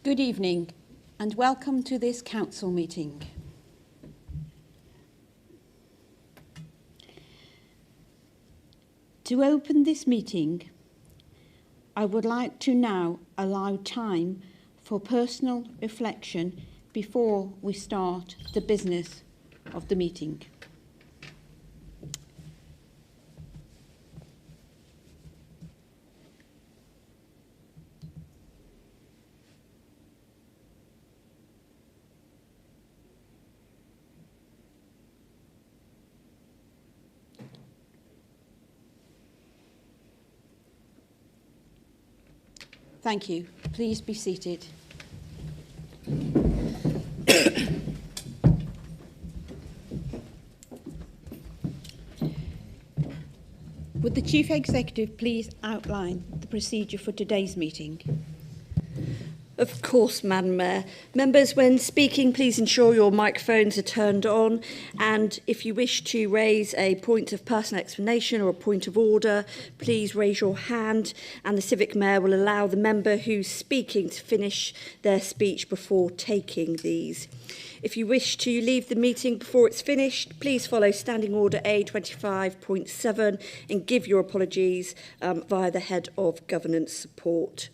Good evening and welcome to this council meeting. To open this meeting, I would like to now allow time for personal reflection before we start the business of the meeting. Thank you. Please be seated. Would the Chief Executive please outline the procedure for today's meeting? Of course, Madam Mayor. Members, when speaking, please ensure your microphones are turned on. And if you wish to raise a point of personal explanation or a point of order, please raise your hand and the Civic Mayor will allow the member who's speaking to finish their speech before taking these. If you wish to leave the meeting before it's finished, please follow Standing Order A25.7 and give your apologies via the Head of Governance Support.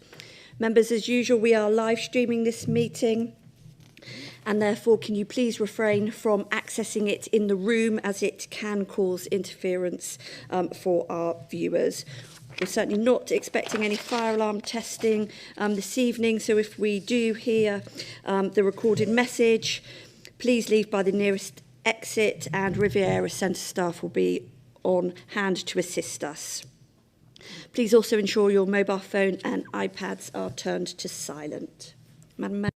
Members, as usual, we are live streaming this meeting and therefore can you please refrain from accessing it in the room as it can cause interference for our viewers. We're certainly not expecting any fire alarm testing this evening, so if we do hear the recorded message, please leave by the nearest exit and Riviera Centre staff will be on hand to assist us. Please also ensure your mobile phone and iPads are turned to silent. Madam Mayor.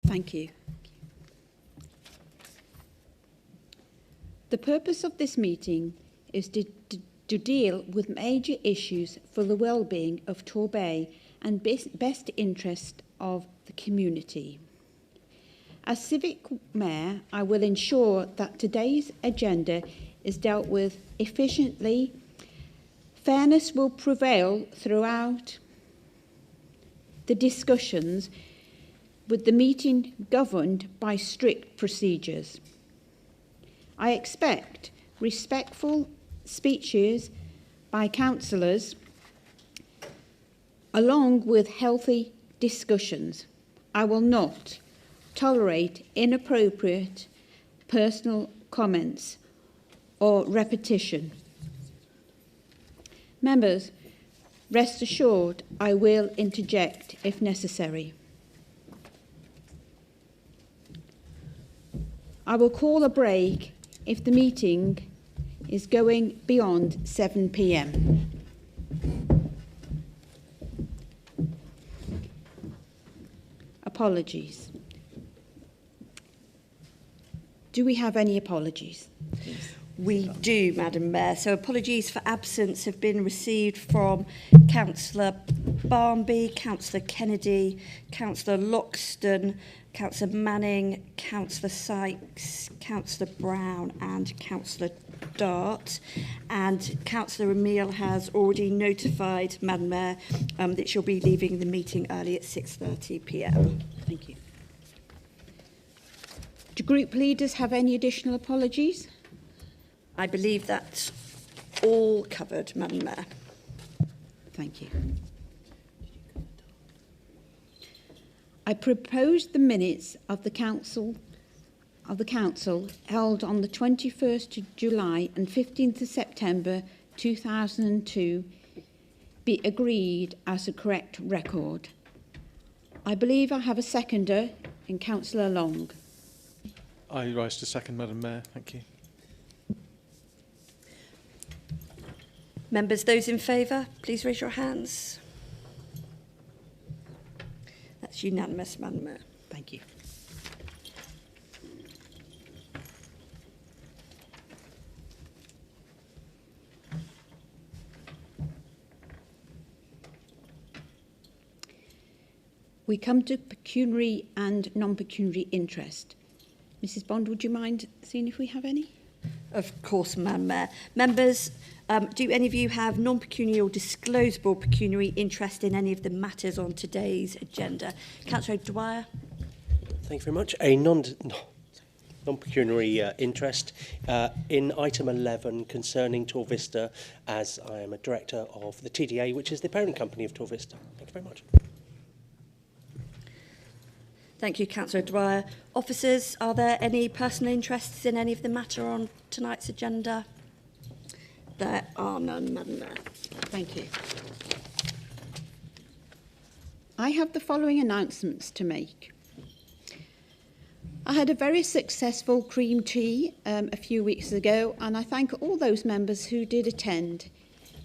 Thank you. The purpose of this meeting is to deal with major issues for the well-being of Torbay and best interest of the community. As Civic Mayor, I will ensure that today's agenda is dealt with efficiently. Fairness will prevail throughout the discussions, with the meeting governed by strict procedures. I expect respectful speeches by councillors along with healthy discussions. I will not tolerate inappropriate personal comments or repetition. Members, rest assured I will interject if necessary. I will call a break if the meeting is going beyond 7 p.m. Apologies. Do we have any apologies, please? We do, Madam Mayor. So apologies for absence have been received from Councillor Barmby, Councillor Kennedy, Councillor Loxton, Councillor Manning, Councillor Sykes, Councillor Brown and Councillor Dart. And Councillor Emile has already notified Madam Mayor that she'll be leaving the meeting early at 6:30 p.m. Thank you. Do group leaders have any additional apologies? I believe that's all covered, Madam Mayor. Thank you. I propose the minutes of the council held on the 21st of July and 15th of September 2002 be agreed as a correct record. I believe I have a seconder in Councillor Long. I rise to second, Madam Mayor. Thank you. Members, those in favour, please raise your hands. That's unanimous, Madam Mayor. Thank you. We come to pecuniary and non-pecuniary interest. Mrs. Bond, would you mind seeing if we have any? Of course, Madam Mayor. Members, do any of you have non-pecuniary or disclosable pecuniary interest in any of the matters on today's agenda? Councillor Dwyer. Thank you very much. A non-pecuniary interest in item 11 concerning Tor Vista, as I am a director of the TDA, which is the parent company of Tor Vista. Thank you very much. Thank you, Councillor Dwyer. Officers, are there any personal interests in any of the matter on tonight's agenda? There are none, Madam Mayor. Thank you. I have the following announcements to make. I had a very successful cream tea a few weeks ago, and I thank all those members who did attend.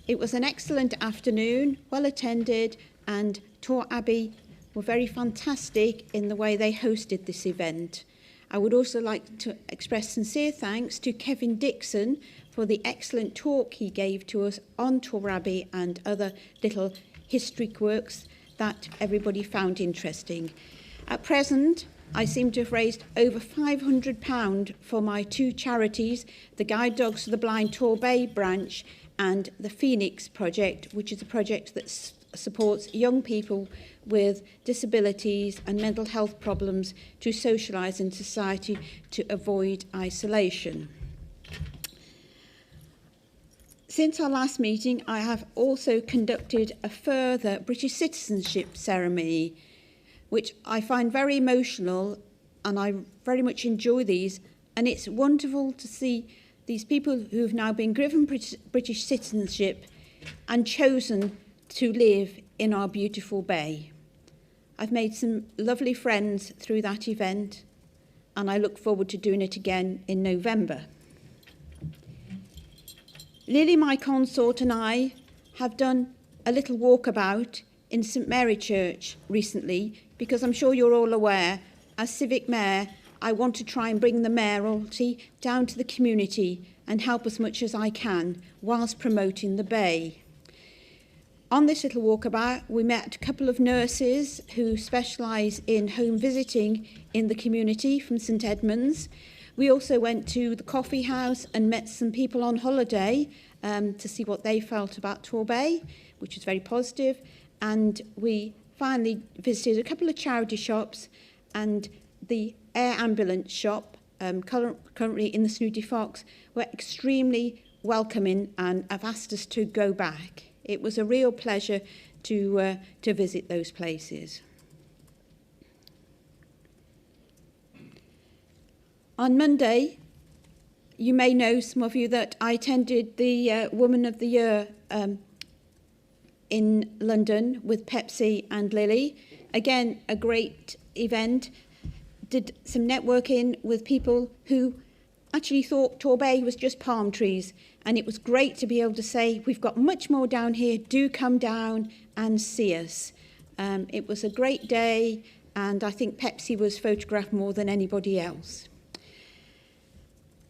It was an excellent afternoon, well attended, and Tor Abbey were very fantastic in the way they hosted this event. I would also like to express sincere thanks to Kevin Dixon for the excellent talk he gave to us on Tor Abbey and other little historic works that everybody found interesting. At present, I seem to have raised over £500 for my two charities, the Guide Dogs for the Blind Torbay branch and the Phoenix Project, which is a project that supports young people with disabilities and mental health problems to socialise in society to avoid isolation. Since our last meeting, I have also conducted a further British citizenship ceremony, which I find very emotional, and I very much enjoy these, and it's wonderful to see these people who have now been given British citizenship and chosen to live in our beautiful bay. I've made some lovely friends through that event, and I look forward to doing it again in November. Lily, my consort, and I have done a little walkabout in St Mary Church recently, because I'm sure you're all aware, as Civic Mayor, I want to try and bring the mayoralty down to the community and help as much as I can whilst promoting the bay. On this little walkabout, we met a couple of nurses who specialise in home visiting in the community from St Edmunds. We also went to the coffee house and met some people on holiday to see what they felt about Torbay, which was very positive. And we finally visited a couple of charity shops and the air ambulance shop, currently in the Snooty Fox, were extremely welcoming and have asked us to go back. It was a real pleasure to visit those places. On Monday, you may know, some of you, that I attended the Woman of the Year in London with Pepsi and Lily. Again, a great event. Did some networking with people who actually thought Torbay was just palm trees, and it was great to be able to say, we've got much more down here, do come down and see us. It was a great day, and I think Pepsi was photographed more than anybody else.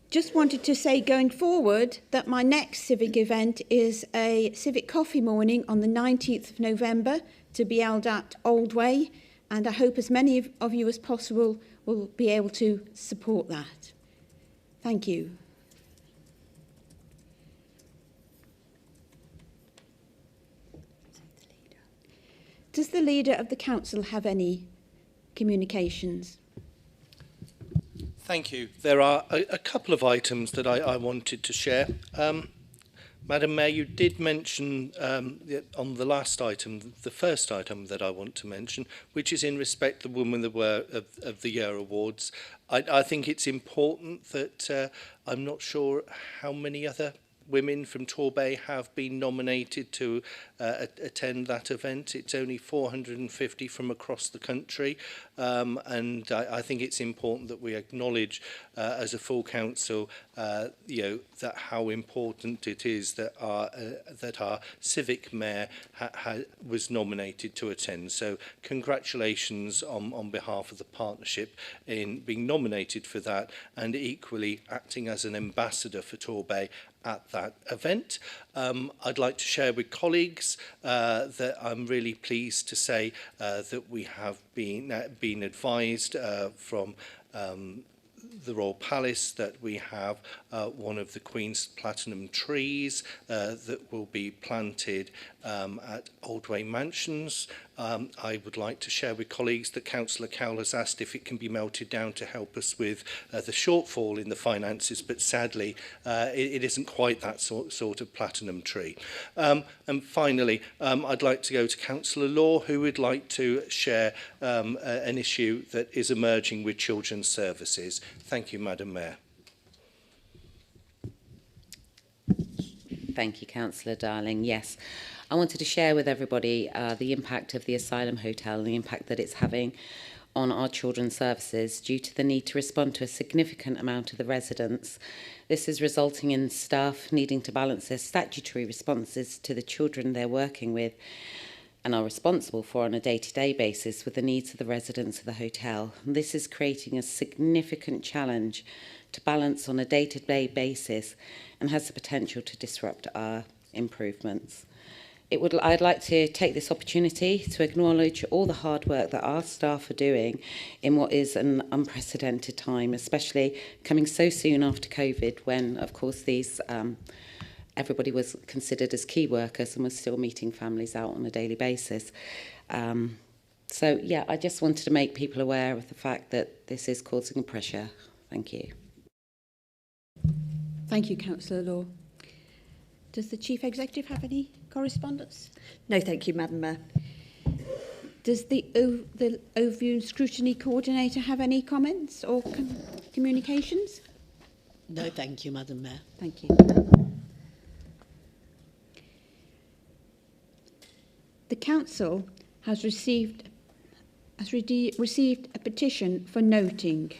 Just wanted to say, going forward, that my next civic event is a civic coffee morning on the 19th of November to be held at Oldway, and I hope as many of you as possible will be able to support that. Thank you. Does the leader of the council have any communications? Thank you. There are a couple of items that I wanted to share. Madam Mayor, you did mention on the last item, the first item that I want to mention, which is in respect to the Woman of the Year Awards. I think it's important that I'm not sure how many other women from Torbay have been nominated to attend that event. It's only 450 from across the country, and I think it's important that we acknowledge as a full council that how important it is that our civic mayor was nominated to attend. So congratulations on behalf of the partnership in being nominated for that, and equally acting as an ambassador for Torbay at that event. I'd like to share with colleagues that I'm really pleased to say that we have been advised from the Royal Palace that we have one of the Queen's platinum trees that will be planted at Oldway Mansions. I would like to share with colleagues that Councillor Cowell has asked if it can be melted down to help us with the shortfall in the finances, but sadly it isn't quite that sort of platinum tree. And finally, I'd like to go to Councillor Law, who would like to share an issue that is emerging with children's services. Thank you, Madam Mayor. Thank you, Councillor Darling. Yes, I wanted to share with everybody the impact of the asylum hotel and the impact that it's having on our children's services due to the need to respond to a significant amount of the residents. This is resulting in staff needing to balance their statutory responses to the children they're working with and are responsible for on a day-to-day basis with the needs of the residents of the hotel. And this is creating a significant challenge to balance on a day-to-day basis and has the potential to disrupt our improvements. I'd like to take this opportunity to acknowledge all the hard work that our staff are doing in what is an unprecedented time, especially coming so soon after COVID, when, of course, these everybody was considered as key workers and was still meeting families out on a daily basis. So, yeah, I just wanted to make people aware of the fact that this is causing pressure. Thank you. Thank you, Councillor Law. Does the Chief Executive have any correspondence? No, thank you, Madam Mayor. Does the Overview Scrutiny Coordinator have any comments or communications? No, thank you, Madam Mayor. Thank you. The Council has received a petition for noting.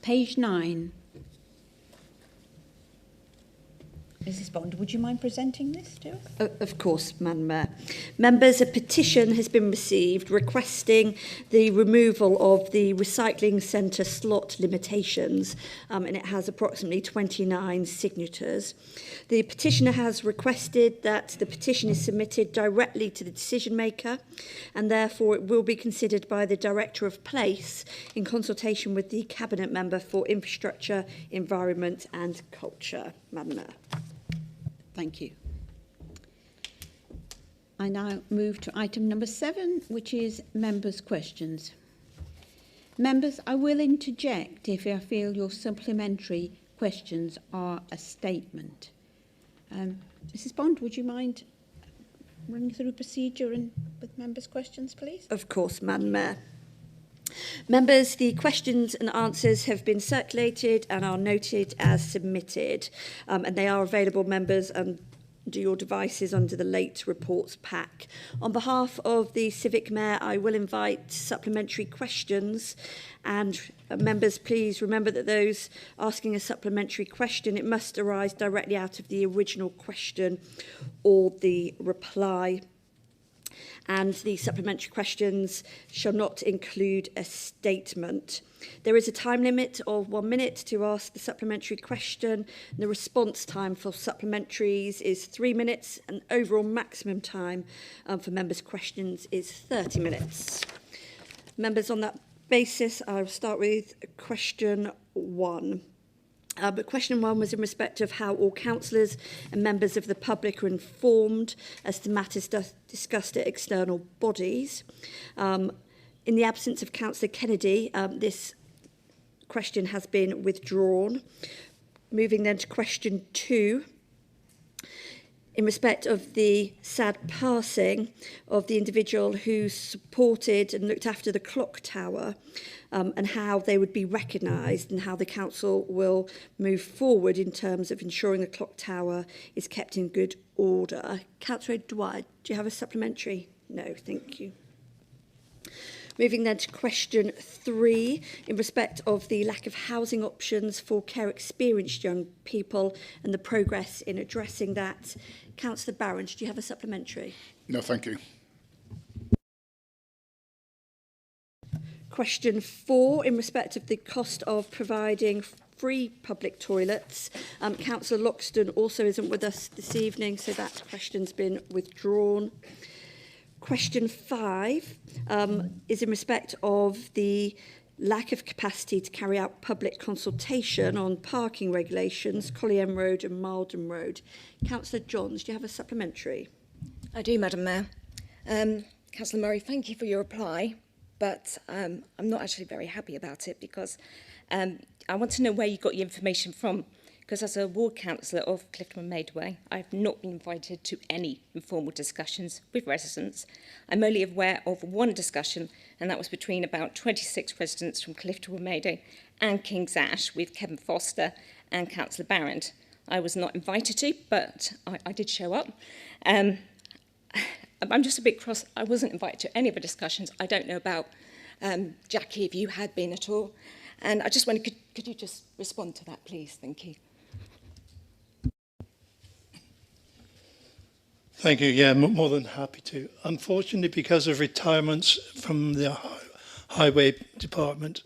Page 9. Mrs. Bond, would you mind presenting this to us? Of course, Madam Mayor. Members, a petition has been received requesting the removal of the recycling centre slot limitations, and it has approximately 29 signatures. The petitioner has requested that the petition is submitted directly to the decision maker, and therefore it will be considered by the Director of Place in consultation with the Cabinet Member for Infrastructure, Environment and Culture. Madam Mayor. Thank you. I now move to item number 7, which is members' questions. Members, I will interject if I feel your supplementary questions are a statement. Mrs. Bond, would you mind running through procedure and with members' questions, please? Of course, Madam Mayor. Members, the questions and answers have been circulated and are noted as submitted, and they are available, members, under your devices under the late reports pack. On behalf of the Civic Mayor, I will invite supplementary questions, and members, please remember that those asking a supplementary question, it must arise directly out of the original question or the reply. And the supplementary questions shall not include a statement. There is a time limit of 1 minute to ask the supplementary question. The response time for supplementaries is 3 minutes, and overall maximum time for members' questions is 30 minutes. Members, on that basis, I'll start with question 1. But question 1 was in respect of how all councillors and members of the public are informed as to matters discussed at external bodies. In the absence of Councillor Kennedy, this question has been withdrawn. Moving then to question 2. In respect of the sad passing of the individual who supported and looked after the clock tower, and how they would be recognised and how the council will move forward in terms of ensuring the clock tower is kept in good order. Councillor Dwight, do you have a supplementary? No, thank you. Moving then to question 3, in respect of the lack of housing options for care-experienced young people and the progress in addressing that. Councillor Barron, do you have a supplementary? No, thank you. Question 4, in respect of the cost of providing free public toilets. Councillor Loxton also isn't with us this evening, so that question's been withdrawn. Question 5 is in respect of the lack of capacity to carry out public consultation on parking regulations, Collie End Road and Malden Road. Councillor Johns, do you have a supplementary? I do, Madam Mayor. Councillor Murray, thank you for your reply, but I'm not actually very happy about it because I want to know where you got your information from, because as a ward councillor of Clifton Maidway, I have not been invited to any informal discussions with residents. I'm only aware of one discussion, and that was between about 26 residents from Clifton Maidway and King's Ash with Kevin Foster and Councillor Barrett. I was not invited to, but I did show up. I'm just a bit cross. I wasn't invited to any of the discussions. I don't know about Jackie, if you had been at all. And I just wondered, could you just respond to that, please? Thank you. Thank you. Yeah, more than happy to. Unfortunately, because of retirements from the Highway Department,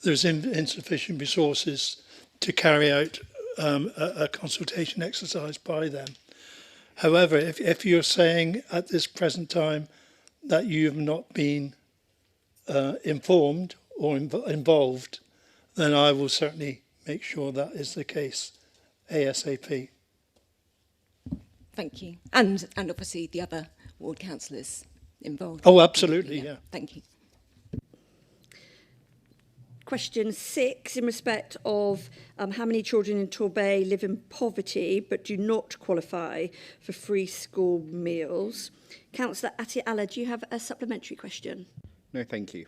there's insufficient resources to carry out a consultation exercise by them. However, if you're saying at this present time that you have not been informed or involved, then I will certainly make sure that is the case ASAP. Thank you. And obviously the other ward councillors involved. Oh, absolutely, yeah. Thank you. Question 6, in respect of how many children in Torbay live in poverty but do not qualify for free school meals. Councillor Atiala, do you have a supplementary question? No, thank you.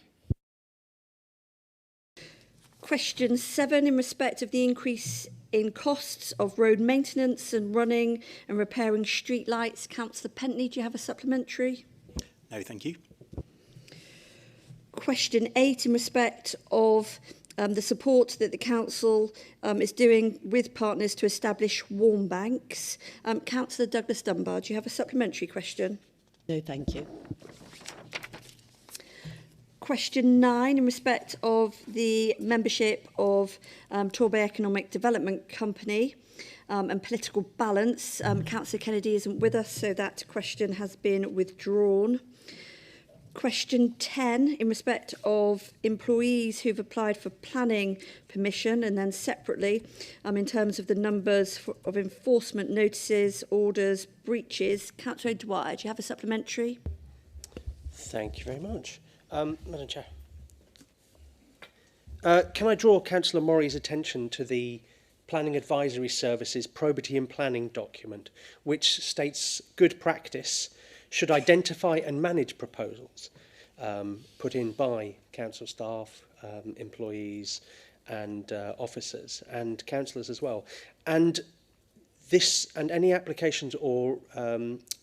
Question 7, in respect of the increase in costs of road maintenance and running and repairing street lights. Councillor Pentney, do you have a supplementary? No, thank you. Question 8, in respect of the support that the council is doing with partners to establish warm banks. Councillor Douglas Dunbar, do you have a supplementary question? No, thank you. Question 9, in respect of the membership of Torbay Economic Development Company and political balance. Councillor Kennedy isn't with us, so that question has been withdrawn. Question 10, in respect of employees who've applied for planning permission, and then separately, in terms of the numbers of enforcement notices, orders, breaches. Councillor Dwyer, do you have a supplementary? Thank you very much. Madam Chair. Can I draw Councillor Murray's attention to the Planning Advisory Service's probity and planning document, which states good practice should identify and manage proposals put in by council staff, employees and officers and councillors as well. And this and any applications or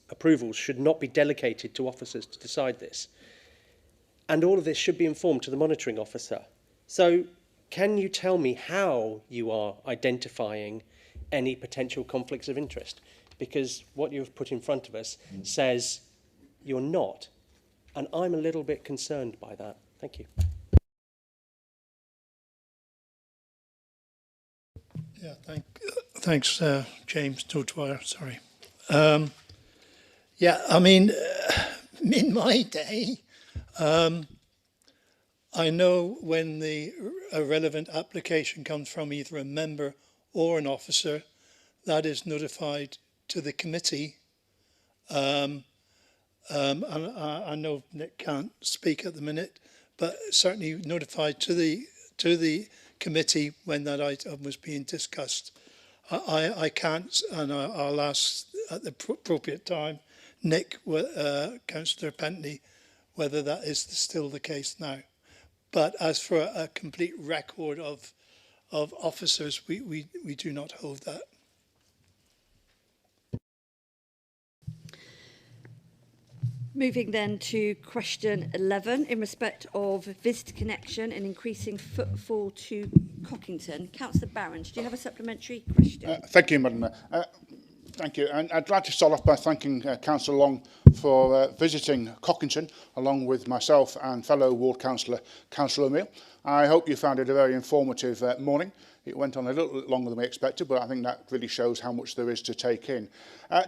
approvals should not be delegated to officers to decide this. And all of this should be informed to the monitoring officer. So can you tell me how you are identifying any potential conflicts of interest? Because what you've put in front of us says you're not. And I'm a little bit concerned by that. Thank you. Yeah, thanks, James Dwyer, sorry. Yeah, I mean, in my day, I know when a relevant application comes from either a member or an officer, that is notified to the committee. And I know Nick can't speak at the minute, but certainly notified to the committee when that item was being discussed. I can't, and I'll ask at the appropriate time, Nick, Councillor Pentney, whether that is still the case now. But as for a complete record of officers, we do not hold that. Moving then to question 11, in respect of visitor connection and increasing footfall to Cockington. Councillor Barron, do you have a supplementary question? Thank you, Madam Mayor. Thank you. And I'd like to start off by thanking Councillor Long for visiting Cockington, along with myself and fellow ward councillor, Councillor O'Meal. I hope you found it a very informative morning. It went on a little longer than we expected, but I think that really shows how much there is to take in.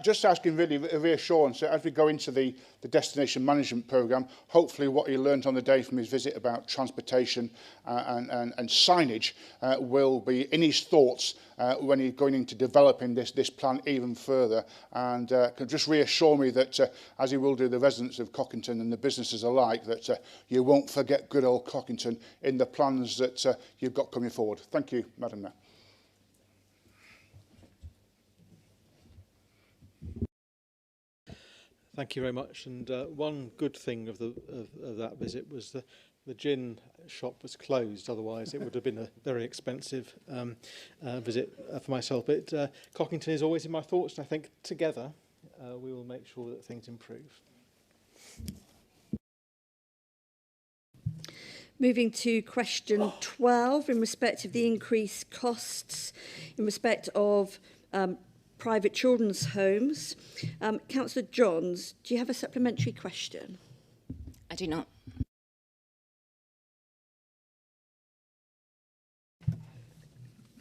Just asking really a reassurance that as we go into the destination management programme, hopefully what he learned on the day from his visit about transportation and signage will be in his thoughts when he's going into developing this plan even further. And can just reassure me that, as he will do the residents of Cockington and the businesses alike, that you won't forget good old Cockington in the plans that you've got coming forward. Thank you, Madam Mayor. Thank you very much. And one good thing of that visit was the gin shop was closed. Otherwise, it would have been a very expensive visit for myself. But Cockington is always in my thoughts, and I think together we will make sure that things improve. Moving to question 12, in respect of the increased costs in respect of private children's homes. Councillor Johns, do you have a supplementary question? I do not.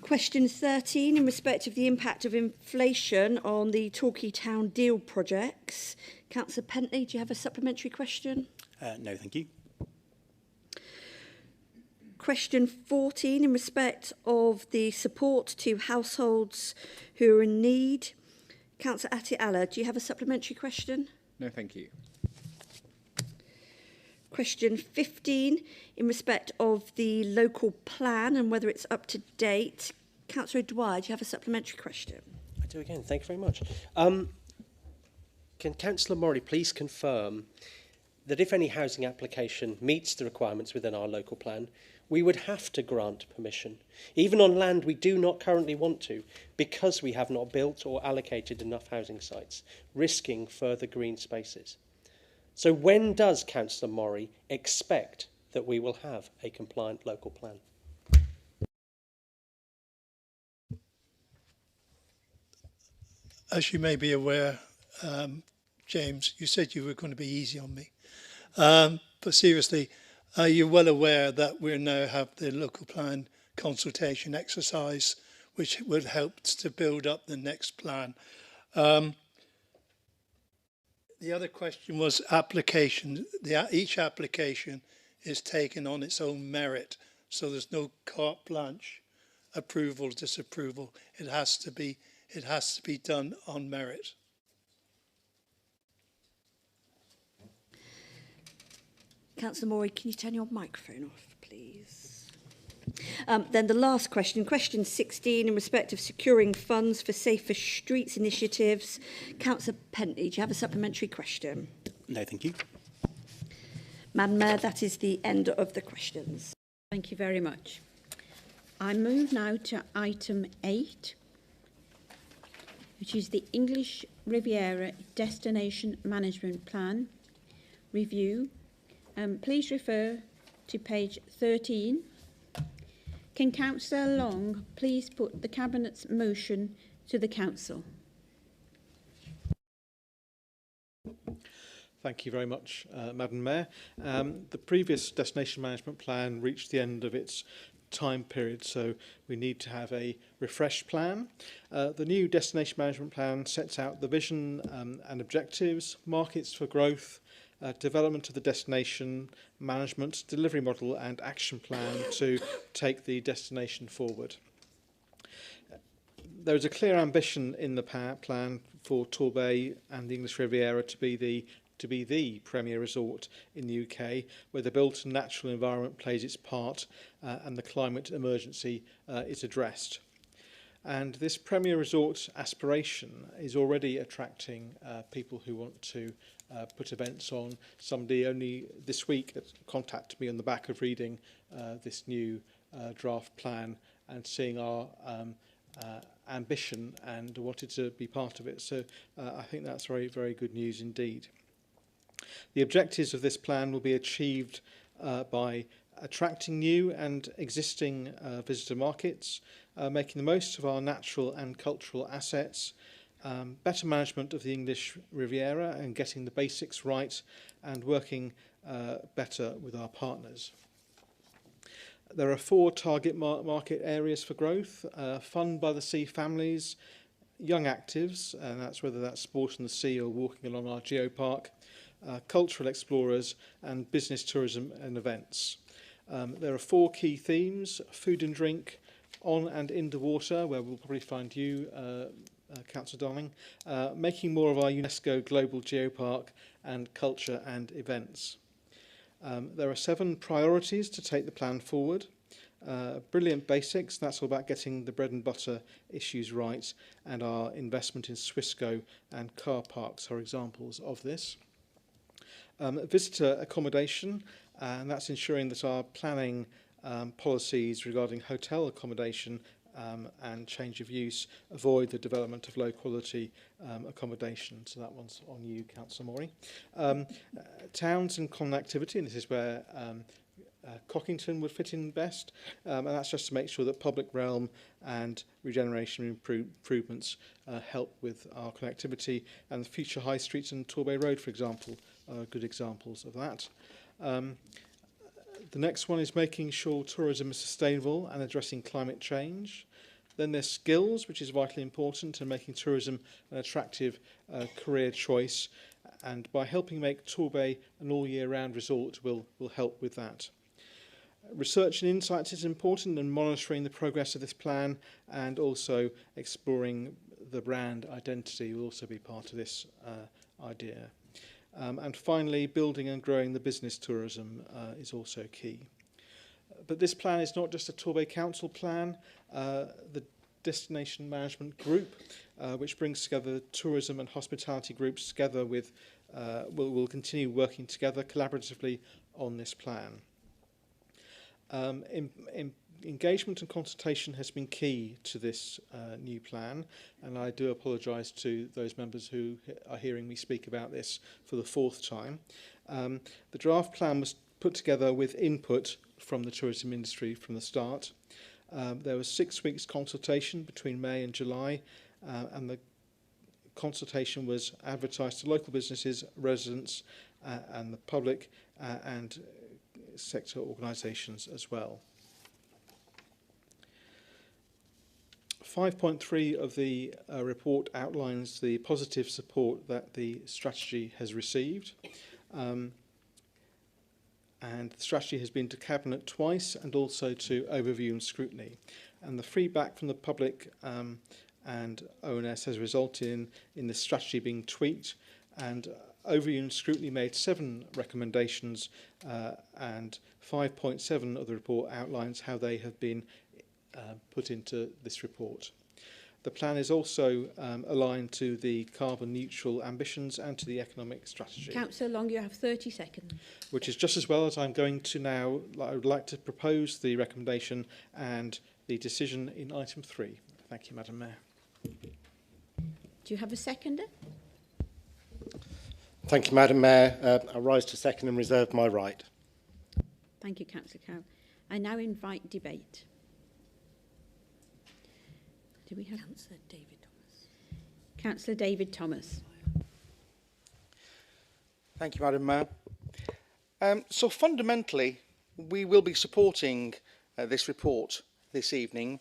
Question 13, in respect of the impact of inflation on the Torquay Town deal projects. Councillor Pentley, do you have a supplementary question? No, thank you. Question 14, in respect of the support to households who are in need. Councillor Atiala, do you have a supplementary question? No, thank you. Question 15, in respect of the local plan and whether it's up to date. Councillor Dwyer, do you have a supplementary question? I do again. Thank you very much. Can Councillor Murray please confirm that if any housing application meets the requirements within our local plan, we would have to grant permission, even on land we do not currently want to, because we have not built or allocated enough housing sites, risking further green spaces. So when does Councillor Murray expect that we will have a compliant local plan? As you may be aware, James, you said you were going to be easy on me. But seriously, you're well aware that we now have the local plan consultation exercise, which would help to build up the next plan. The other question was application. Each application is taken on its own merit, so there's no carte blanche, approval, disapproval. It has to be done on merit. Councillor Morey, can you turn your microphone off, please? Then the last question, question 16, in respect of securing funds for Safer Streets initiatives. Councillor Pentley, do you have a supplementary question? No, thank you. Madam Mayor, that is the end of the questions. Thank you very much. I move now to item 8, which is the English Riviera Destination Management Plan review. Please refer to page 13. Can Councillor Long please put the Cabinet's motion to the Council? Thank you very much, Madam Mayor. The previous destination management plan reached the end of its time period, so we need to have a refreshed plan. The new destination management plan sets out the vision and objectives, markets for growth, development of the destination management, delivery model and action plan to take the destination forward. There is a clear ambition in the plan for Torbay and the English Riviera to be the premier resort in the UK, where the built and natural environment plays its part and the climate emergency is addressed. And this premier resort aspiration is already attracting people who want to put events on. Somebody only this week contacted me on the back of reading this new draft plan and seeing our ambition and wanted to be part of it. So I think that's very, very good news indeed. The objectives of this plan will be achieved by attracting new and existing visitor markets, making the most of our natural and cultural assets, better management of the English Riviera and getting the basics right, and working better with our partners. There are 4 target market areas for growth: fun by the sea families, young actives, and that's whether that's sport on the sea or walking along our geopark, cultural explorers, and business tourism and events. There are 4 key themes: food and drink, on and in the water, where we'll probably find you, Councillor Darling, making more of our UNESCO Global Geopark, and culture and events. There are 7 priorities to take the plan forward. Brilliant basics, that's all about getting the bread and butter issues right, and our investment in Swissco and car parks are examples of this. Visitor accommodation, and that's ensuring that our planning policies regarding hotel accommodation and change of use avoid the development of low quality accommodation. So that one's on you, Councillor Morey. Towns and connectivity, and this is where Cockington would fit in best, and that's just to make sure that public realm and regeneration improvements help with our connectivity, and the future high streets and Torbay Road, for example, are good examples of that. The next one is making sure tourism is sustainable and addressing climate change. Then there's skills, which is vitally important, and making tourism an attractive career choice. And by helping make Torbay an all-year-round resort, will help with that. Research and insights is important, and monitoring the progress of this plan, and also exploring the brand identity will also be part of this idea. And finally, building and growing the business tourism is also key. But this plan is not just a Torbay Council plan. The Destination Management Group, which brings together tourism and hospitality groups together with, will continue working together collaboratively on this plan. Engagement and consultation has been key to this new plan, and I do apologise to those members who are hearing me speak about this for the 4th time. The draft plan was put together with input from the tourism industry from the start. There was 6 weeks consultation between May and July, and the consultation was advertised to local businesses, residents, and the public, and sector organisations as well. 5.3 of the report outlines the positive support that the strategy has received. And the strategy has been to Cabinet twice and also to overview and scrutiny. And the feedback from the public and ONS has resulted in the strategy being tweaked, and overview and scrutiny made 7 recommendations, and 5.7 of the report outlines how they have been put into this report. The plan is also aligned to the carbon neutral ambitions and to the economic strategy. Councillor Long, you have 30 seconds. Which is just as well as I'm going to now. I would like to propose the recommendation and the decision in item 3. Thank you, Madam Mayor. Do you have a seconder? Thank you, Madam Mayor. I rise to second and reserve my right. Thank you, Councillor Carroll. I now invite debate. Do we have Councillor David Thomas? Councillor David Thomas. Thank you, Madam Mayor. So fundamentally, we will be supporting this report this evening.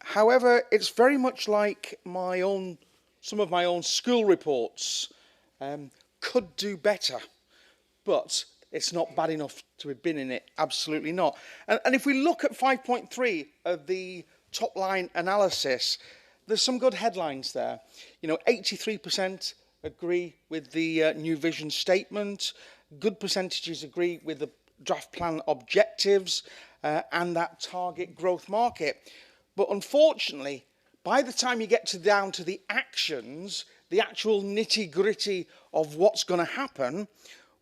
However, it's very much like some of my own school reports. Could do better, but it's not bad enough to have been in it. Absolutely not. And if we look at 5.3 of the top line analysis, there's some good headlines there. 83% agree with the new vision statement. Good percentages agree with the draft plan objectives and that target growth market. But unfortunately, by the time you get down to the actions, the actual nitty-gritty of what's going to happen,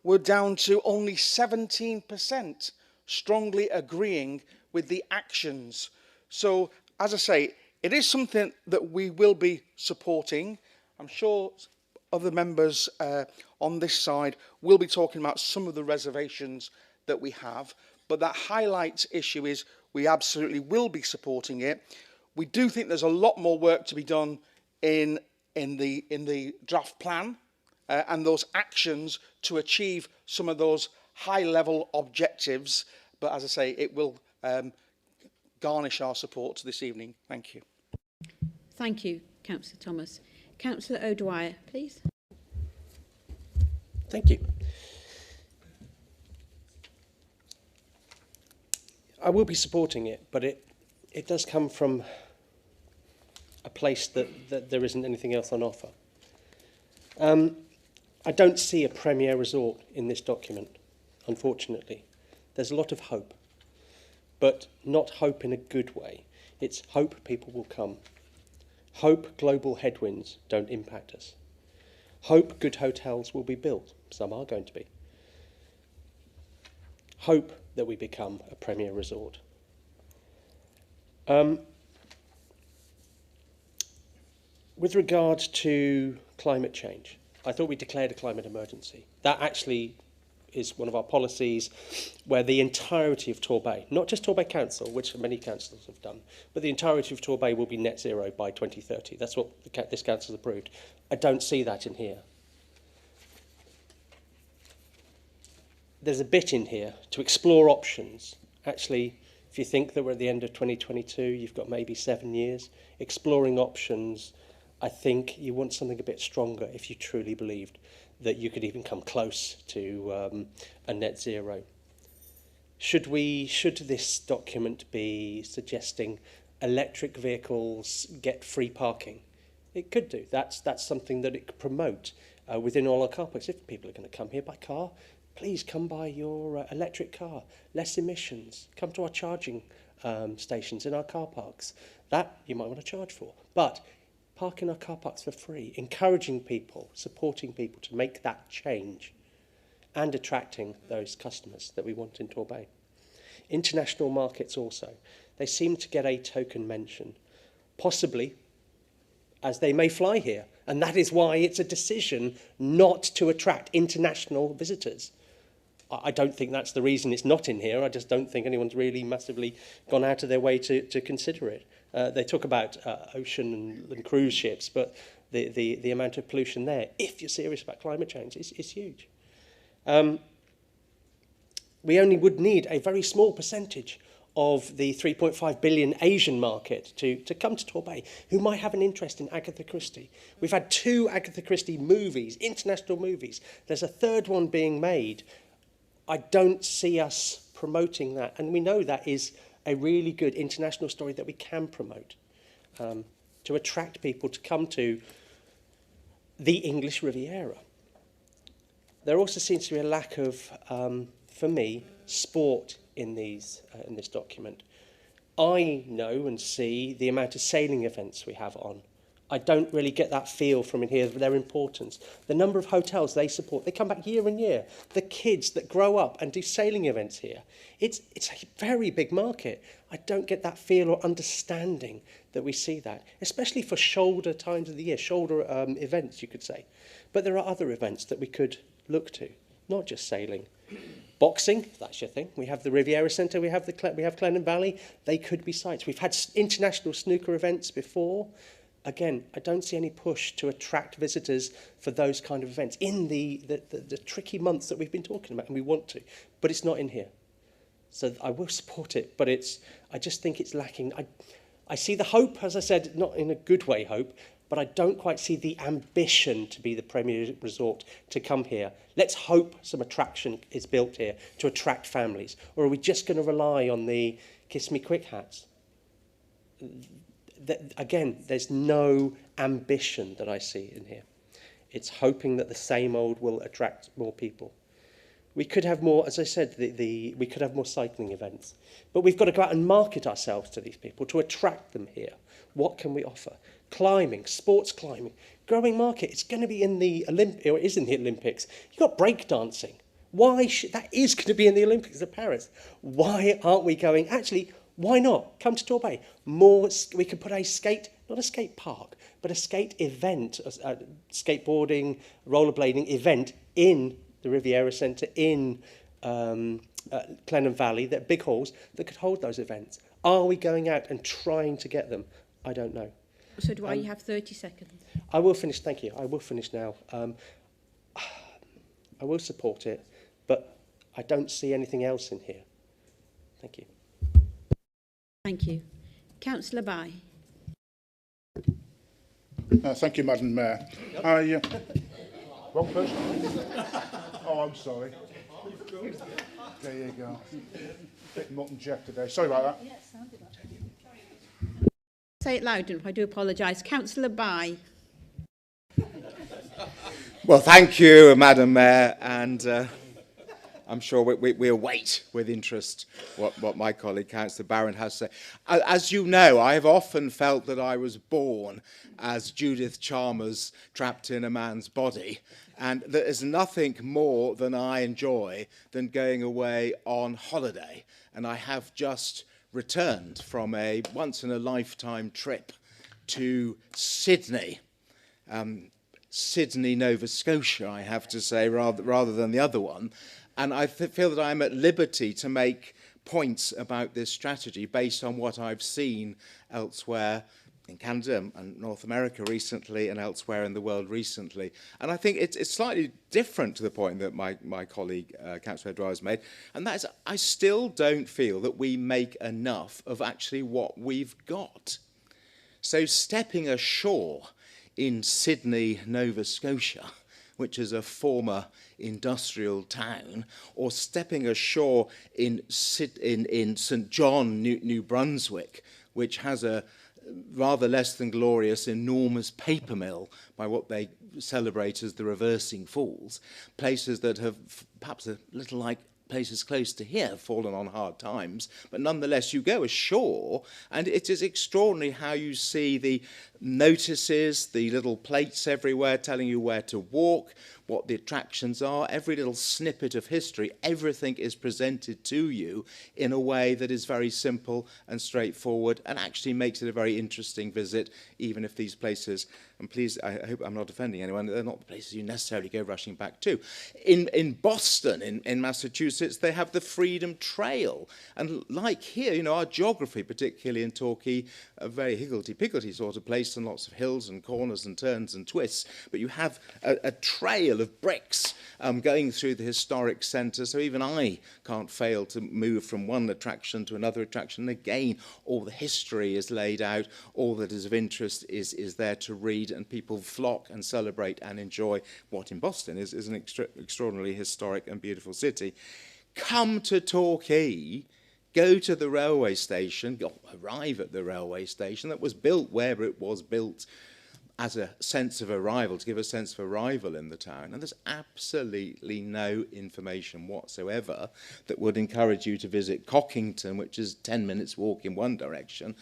we're down to only 17% strongly agreeing with the actions. So, as I say, it is something that we will be supporting. I'm sure other members on this side will be talking about some of the reservations that we have, but that highlights issue is we absolutely will be supporting it. We do think there's a lot more work to be done in the draft plan and those actions to achieve some of those high-level objectives. But as I say, it will garnish our support this evening. Thank you. Thank you, Councillor Thomas. Councillor O'Dwyer, please. Thank you. I will be supporting it, but it does come from a place that there isn't anything else on offer. I don't see a premier resort in this document, unfortunately. There's a lot of hope, but not hope in a good way. It's hope people will come. Hope global headwinds don't impact us. Hope good hotels will be built. Some are going to be. Hope that we become a premier resort. With regard to climate change, I thought we declared a climate emergency. That actually is one of our policies where the entirety of Torbay, not just Torbay Council, which many councils have done, but the entirety of Torbay will be net zero by 2030. That's what this council has approved. I don't see that in here. There's a bit in here to explore options. Actually, if you think that we're at the end of 2022, you've got maybe 7 years. Exploring options, I think you want something a bit stronger if you truly believed that you could even come close to a net zero. Should this document be suggesting electric vehicles get free parking? It could do. That's something that it could promote within all our car parks. If people are going to come here by car, please come by your electric car. Less emissions. Come to our charging stations in our car parks. That you might want to charge for. But park in our car parks for free, encouraging people, supporting people to make that change and attracting those customers that we want in Torbay. International markets also. They seem to get a token mention, possibly as they may fly here. And that is why it's a decision not to attract international visitors. I don't think that's the reason it's not in here. I just don't think anyone's really massively gone out of their way to consider it. They talk about ocean and cruise ships, but the amount of pollution there, if you're serious about climate change, is huge. We only would need a very small percentage of the 3.5 billion Asian market to come to Torbay, who might have an interest in Agatha Christie. We've had 2 Agatha Christie movies, international movies. There's a third one being made. I don't see us promoting that, and we know that is a really good international story that we can promote to attract people to come to the English Riviera. There also seems to be a lack of, for me, sport in this document. I know and see the amount of sailing events we have on. I don't really get that feel from in here, their importance. The number of hotels they support, they come back year and year. The kids that grow up and do sailing events here. It's a very big market. I don't get that feel or understanding that we see that, especially for shoulder times of the year, shoulder events, you could say. But there are other events that we could look to, not just sailing. Boxing, if that's your thing. We have the Riviera Centre, we have Clenham Valley. They could be sites. We've had international snooker events before. Again, I don't see any push to attract visitors for those kind of events in the tricky months that we've been talking about, and we want to, but it's not in here. So I will support it, but I just think it's lacking. I see the hope, as I said, not in a good way hope, but I don't quite see the ambition to be the premier resort to come here. Let's hope some attraction is built here to attract families. Or are we just going to rely on the kiss me quick hats? Again, there's no ambition that I see in here. It's hoping that the same old will attract more people. We could have more, as I said, we could have more cycling events. But we've got to go out and market ourselves to these people to attract them here. What can we offer? Climbing, sports climbing, growing market. It's going to be in the Olympics, or it is in the Olympics. You've got breakdancing. That is going to be in the Olympics of Paris. Why aren't we going? Actually, why not? Come to Torbay. We could put not a skate park, but a skate event, a skateboarding, rollerblading event in the Riviera Centre, in Clenham Valley, that big halls that could hold those events. Are we going out and trying to get them? I don't know. So do you have 30 seconds? I will finish, thank you. I will finish now. I will support it, but I don't see anything else in here. Thank you. Thank you. Councillor Bai. Thank you, Madam Mayor. Wrong person? Oh, I'm sorry. There you go. Bit mutton Jeff today. Sorry about that. Say it loud enough. I do apologise. Councillor Bai. Well, thank you, Madam Mayor, and I'm sure we await with interest what my colleague, Councillor Barron, has to say. As you know, I have often felt that I was born as Judith Chalmers trapped in a man's body, and there is nothing more than I enjoy than going away on holiday. And I have just returned from a once-in-a-lifetime trip to Sydney. Sydney, Nova Scotia, I have to say, rather than the other one. And I feel that I'm at liberty to make points about this strategy based on what I've seen elsewhere in Canada and North America recently and elsewhere in the world recently. And I think it's slightly different to the point that my colleague, Councillor Edouard, has made. And that is, I still don't feel that we make enough of actually what we've got. So stepping ashore in Sydney, Nova Scotia, which is a former industrial town, or stepping ashore in St John, New Brunswick, which has a rather less than glorious, enormous paper mill by what they celebrate as the Reversing Falls, places that have perhaps a little like places close to here fallen on hard times, but nonetheless you go ashore and it is extraordinary how you see the notices, the little plates everywhere telling you where to walk, what the attractions are, every little snippet of history, everything is presented to you in a way that is very simple and straightforward and actually makes it a very interesting visit, even if these places, and please, I hope I'm not offending anyone, they're not the places you necessarily go rushing back to. In Boston, in Massachusetts, they have the Freedom Trail. And like here, you know, our geography, particularly in Torquay, a very higgledy-piggledy sort of place, and lots of hills and corners and turns and twists, but you have a trail of bricks going through the historic centre, so even I can't fail to move from one attraction to another attraction. And again, all the history is laid out, all that is of interest is there to read, and people flock and celebrate and enjoy what in Boston is an extraordinarily historic and beautiful city. Come to Torquay, go to the railway station, arrive at the railway station that was built where it was built as a sense of arrival, to give a sense of arrival in the town. And there's absolutely no information whatsoever that would encourage you to visit Cockington, which is 10 minutes walk in one direction,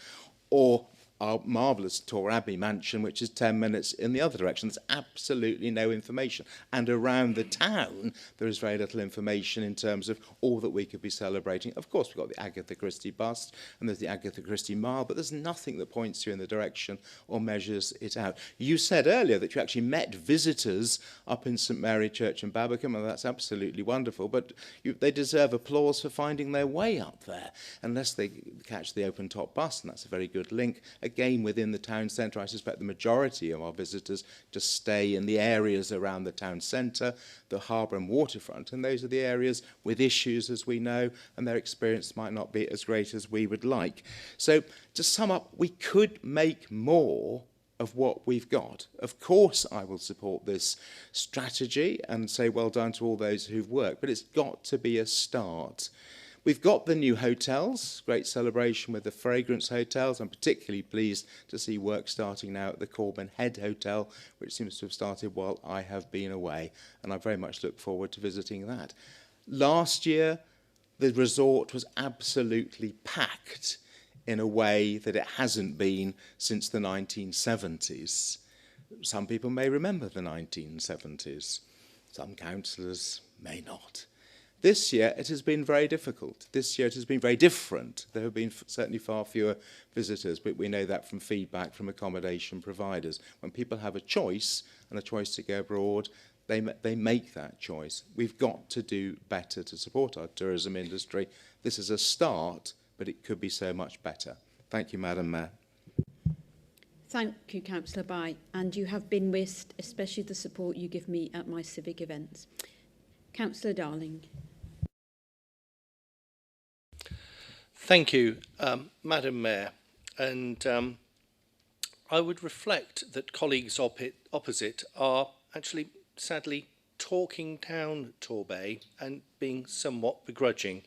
or our marvellous Tor Abbey mansion, which is 10 minutes in the other direction. There's absolutely no information. And around the town, there is very little information in terms of all that we could be celebrating. Of course, we've got the Agatha Christie bust, and there's the Agatha Christie Mile, but there's nothing that points you in the direction or measures it out. You said earlier that you actually met visitors up in St Mary Church in Babbacombe, and that's absolutely wonderful, but they deserve applause for finding their way up there, unless they catch the open-top bus, and that's a very good link. Again, within the town centre, I suspect the majority of our visitors just stay in the areas around the town centre, the harbour and waterfront, and those are the areas with issues, as we know, and their experience might not be as great as we would like. So, to sum up, we could make more of what we've got. Of course, I will support this strategy and say well done to all those who've worked, but it's got to be a start. We've got the new hotels, great celebration with the Fragrance hotels. I'm particularly pleased to see work starting now at the Corbin Head Hotel, which seems to have started while I have been away, and I very much look forward to visiting that. Last year, the resort was absolutely packed in a way that it hasn't been since the 1970s. Some people may remember the 1970s. Some councillors may not. This year, it has been very difficult. This year, it has been very different. There have been certainly far fewer visitors, but we know that from feedback from accommodation providers. When people have a choice, and a choice to go abroad, they make that choice. We've got to do better to support our tourism industry. This is a start, but it could be so much better. Thank you, Madam Mayor. Thank you, Councillor Bai, and you have been missed, especially the support you give me at my civic events. Councillor Darling. Thank you, Madam Mayor. And I would reflect that colleagues opposite are actually, sadly, talking down Torbay and being somewhat begrudging.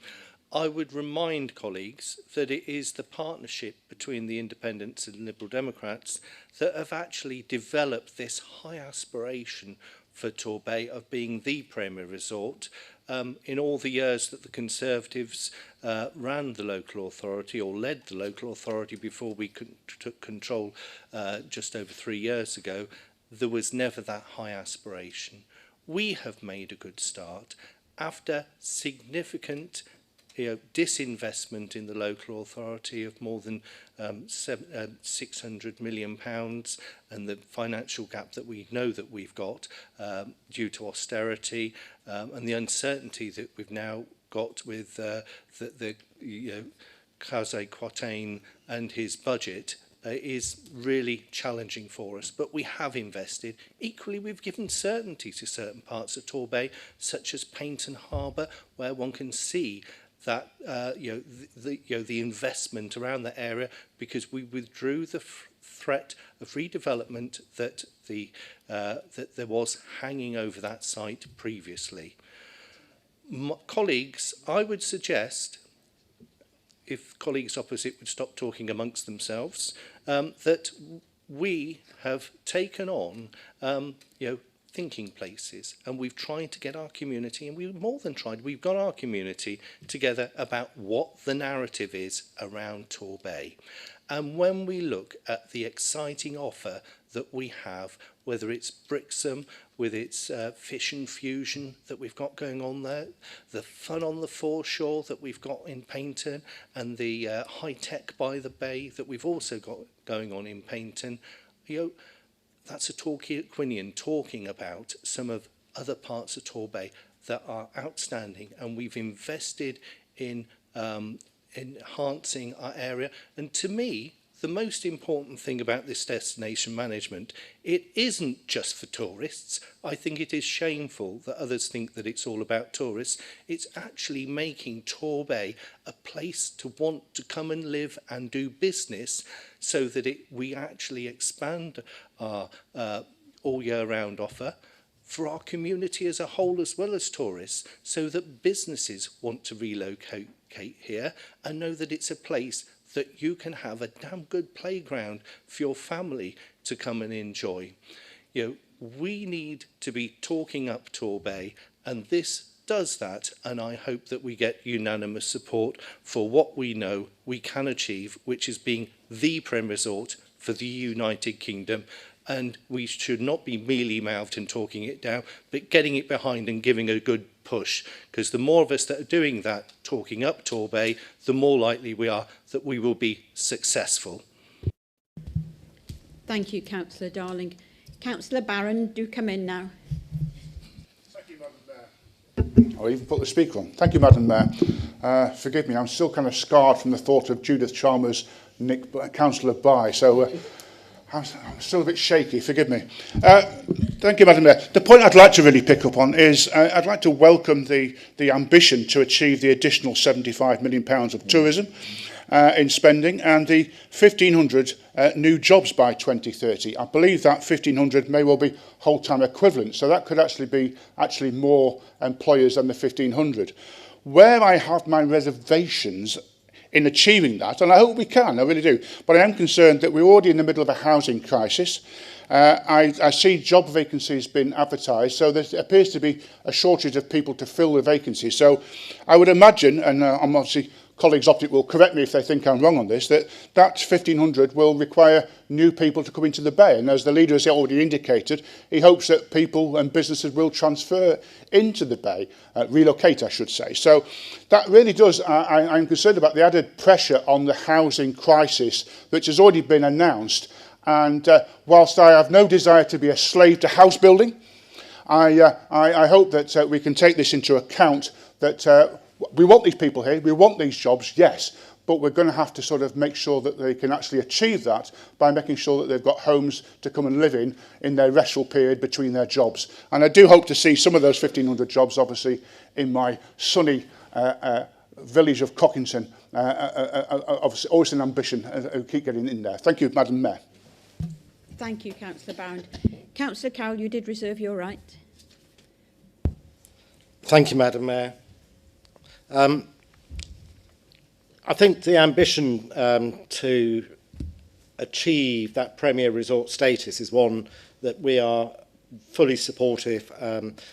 I would remind colleagues that it is the partnership between the Independents and Liberal Democrats that have actually developed this high aspiration for Torbay of being the premier resort. In all the years that the Conservatives ran the local authority or led the local authority before we took control just over 3 years ago, there was never that high aspiration. We have made a good start after significant disinvestment in the local authority of more than £600 million, and the financial gap that we know that we've got due to austerity and the uncertainty that we've now got with the Khazai Quatain and his budget is really challenging for us, but we have invested. Equally, we've given certainty to certain parts of Torbay, such as Paynton Harbour, where one can see that the investment around the area, because we withdrew the threat of redevelopment that there was hanging over that site previously. Colleagues, I would suggest, if colleagues opposite would stop talking amongst themselves, that we have taken on thinking places, and we've tried to get our community, and we've more than tried, we've got our community together about what the narrative is around Torbay. And when we look at the exciting offer that we have, whether it's Brixham with its fish and fusion that we've got going on there, the fun on the foreshore that we've got in Paynton, and the high-tech by the bay that we've also got going on in Paynton, that's a Torquillian talking about some of other parts of Torbay that are outstanding, and we've invested in enhancing our area. And to me, the most important thing about this destination management, it isn't just for tourists. I think it is shameful that others think that it's all about tourists. It's actually making Torbay a place to want to come and live and do business, so that we actually expand our all year round offer for our community as a whole, as well as tourists, so that businesses want to relocate here and know that it's a place that you can have a damn good playground for your family to come and enjoy. We need to be talking up Torbay, and this does that, and I hope that we get unanimous support for what we know we can achieve, which is being the premier resort for the United Kingdom. And we should not be mealy-mouthed in talking it down, but getting it behind and giving a good push. Because the more of us that are doing that, talking up Torbay, the more likely we are that we will be successful. Thank you, Councillor Darling. Councillor Barron, do come in now. Thank you, Madam Mayor. I'll even put the speaker on. Thank you, Madam Mayor. Forgive me, I'm still kind of scarred from the thought of Judith Chalmers, Councillor Bye, so I'm still a bit shaky, forgive me. Thank you, Madam Mayor. The point I'd like to really pick up on is I'd like to welcome the ambition to achieve the additional £75 million of tourism in spending, and the 1,500 new jobs by 2030. I believe that 1,500 may well be whole-time equivalent, so that could actually be more employers than the 1,500. Where I have my reservations in achieving that, and I hope we can, I really do, but I am concerned that we're already in the middle of a housing crisis. I see job vacancies being advertised, so there appears to be a shortage of people to fill the vacancies. So I would imagine, and I'm obviously colleagues opposite will correct me if they think I'm wrong on this, that 1,500 will require new people to come into the bay. And as the leader has already indicated, he hopes that people and businesses will transfer into the bay, relocate, I should say. So that really does, I'm concerned about the added pressure on the housing crisis, which has already been announced. And whilst I have no desire to be a slave to house building, I hope that we can take this into account, that we want these people here, we want these jobs, yes, but we're going to have to sort of make sure that they can actually achieve that by making sure that they've got homes to come and live in their restful period between their jobs. And I do hope to see some of those 1,500 jobs, obviously, in my sunny village of Cockington, obviously always an ambition, keep getting in there. Thank you, Madam Mayor. Thank you, Councillor Barron. Councillor Cowell, you did reserve your right. Thank you, Madam Mayor. I think the ambition to achieve that Premier Resort status is one that we are fully supportive,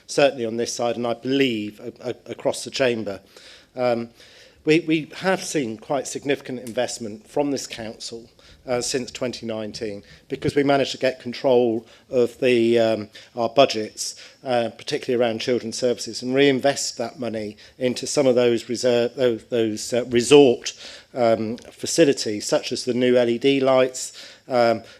certainly on this side, and I believe across the chamber. We have seen quite significant investment from this council since 2019 because we managed to get control of our budgets, particularly around children's services, and reinvest that money into some of those resort facilities, such as the new LED lights,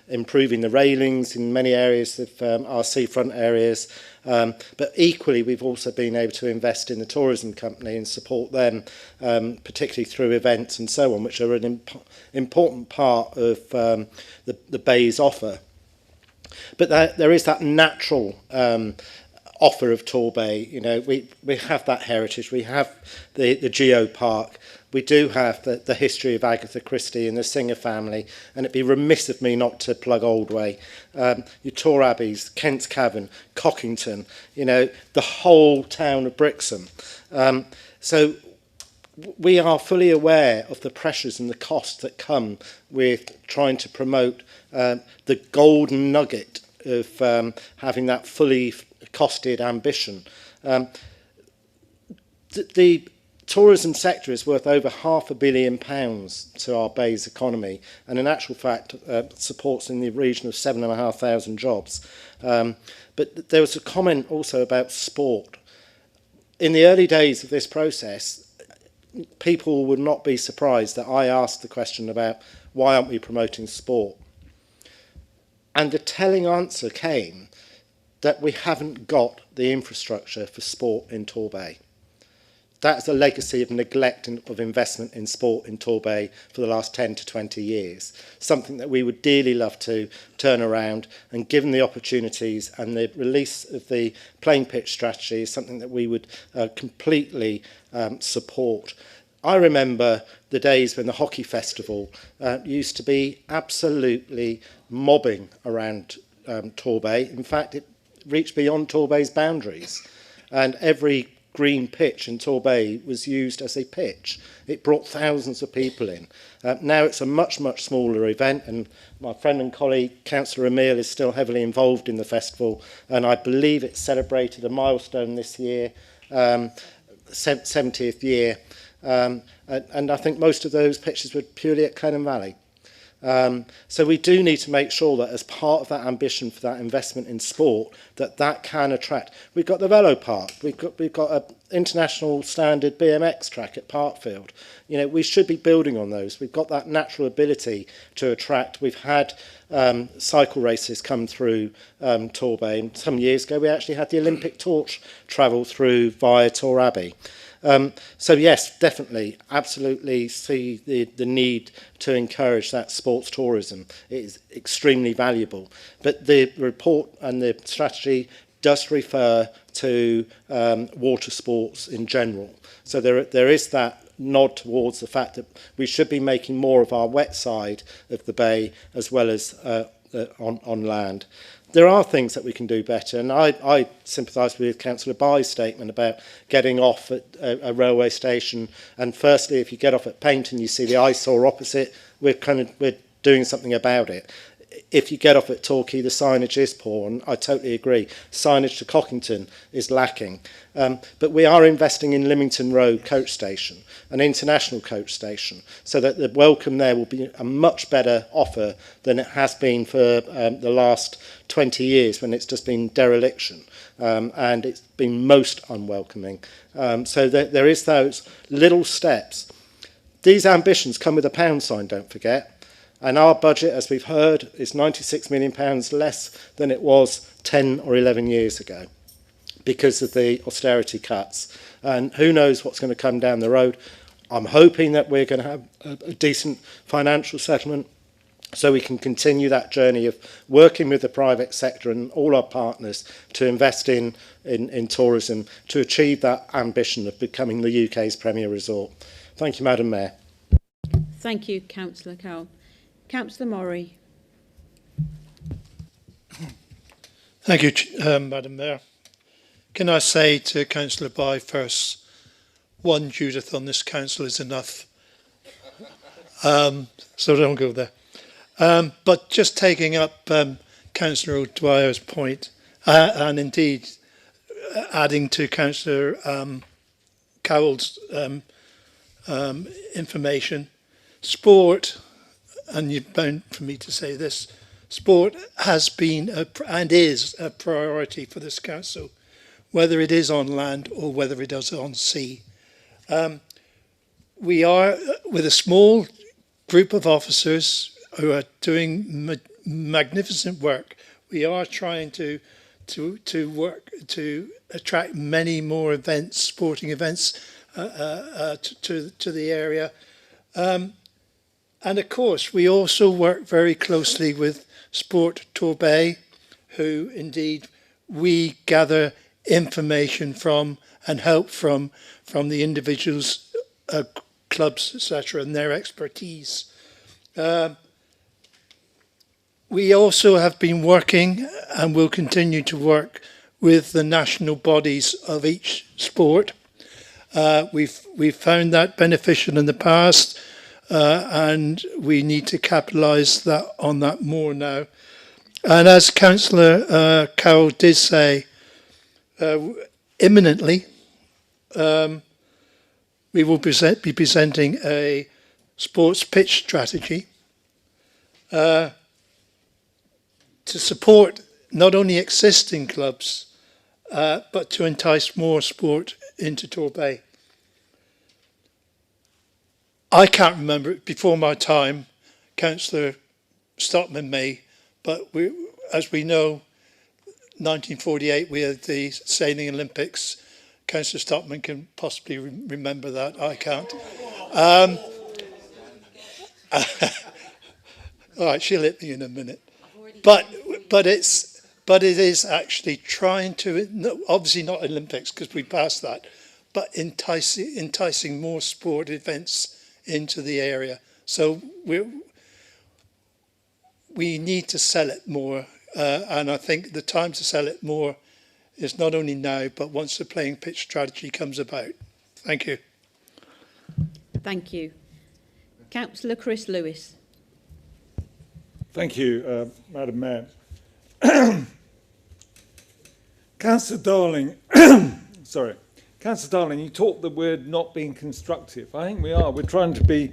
improving the railings in many areas of our seafront areas. But equally, we've also been able to invest in the tourism company and support them, particularly through events and so on, which are an important part of the Bay's offer. But there is that natural offer of Torbay. You know, we have that heritage. We have the Geo Park. We do have the history of Agatha Christie and the Singer family, and it'd be remiss of me not to plug Oldway. Your Tor Abbeys, Kent's Cavern, Cockington, you know, the whole town of Brixham. So we are fully aware of the pressures and the costs that come with trying to promote the golden nugget of having that fully costed ambition. The tourism sector is worth over £500 million to our Bay's economy, and in actual fact supports in the region of 7,500 jobs. But there was a comment also about sport. In the early days of this process, people would not be surprised that I asked the question about why aren't we promoting sport? And the telling answer came that we haven't got the infrastructure for sport in Torbay. That's a legacy of neglect of investment in sport in Torbay for the last 10 to 20 years. Something that we would dearly love to turn around, and given the opportunities and the release of the playing pitch strategy is something that we would completely support. I remember the days when the hockey festival used to be absolutely mobbing around Torbay. In fact, it reached beyond Torbay's boundaries, and every green pitch in Torbay was used as a pitch. It brought thousands of people in. Now it's a much, much smaller event, and my friend and colleague, Councillor Emile, is still heavily involved in the festival, and I believe it celebrated a milestone this year, 70th year, and I think most of those pitches were purely at Clenham Valley. So we do need to make sure that as part of that ambition for that investment in sport, that can attract. We've got the Velo Park, we've got an international standard BMX track at Parkfield. You know, we should be building on those. We've got that natural ability to attract. We've had cycle races come through Torbay, and some years ago we actually had the Olympic torch travel through via Tor Abbey. So yes, definitely, absolutely see the need to encourage that sports tourism. It is extremely valuable. But the report and the strategy does refer to water sports in general. So there is that nod towards the fact that we should be making more of our wet side of the bay as well as on land. There are things that we can do better, and I sympathise with Councillor Bye's statement about getting off at a railway station. And firstly, if you get off at Paint and you see the eyesore opposite, we're doing something about it. If you get off at Torquay, the signage is poor, and I totally agree. Signage to Cockington is lacking. But we are investing in Lymington Road coach station, an international coach station, so that the welcome there will be a much better offer than it has been for the last 20 years when it's just been dereliction, and it's been most unwelcoming. So there is those little steps. These ambitions come with a pound sign, don't forget. And our budget, as we've heard, is £96 million less than it was 10 or 11 years ago because of the austerity cuts. And who knows what's going to come down the road. I'm hoping that we're going to have a decent financial settlement so we can continue that journey of working with the private sector and all our partners to invest in tourism to achieve that ambition of becoming the UK's premier resort. Thank you, Madam Mayor. Thank you, Councillor Cowell. Councillor Murray. Thank you, Madam Mayor. Can I say to Councillor Bye first, one Judith on this council is enough. So don't go there. But just taking up Councillor O'Dwyer's point, and indeed adding to Councillor Cowell's information, sport, and you're bound for me to say this, sport has been and is a priority for this council, whether it is on land or whether it is on sea. We are, with a small group of officers who are doing magnificent work, we are trying to work to attract many more events, sporting events, to the area. And of course, we also work very closely with Sport Torbay, who indeed we gather information from and help from the individuals, clubs, etc., and their expertise. We also have been working and will continue to work with the national bodies of each sport. We've found that beneficial in the past, and we need to capitalise on that more now. And as Councillor Cowell did say, imminently, we will be presenting a sports pitch strategy to support not only existing clubs, but to entice more sport into Torbay. I can't remember it before my time, Councillor Stockman may, but as we know, 1948 we had the Sailing Olympics. Councillor Stockman can possibly remember that. I can't. All right, she'll hit me in a minute. But it is actually trying to, obviously not Olympics because we passed that, but enticing more sport events into the area. So we need to sell it more, and I think the time to sell it more is not only now, but once the playing pitch strategy comes about. Thank you. Thank you. Councillor Chris Lewis. Thank you, Madam Mayor. Councillor Darling, sorry. Councillor Darling, you talked that we're not being constructive. I think we are. We're trying to be...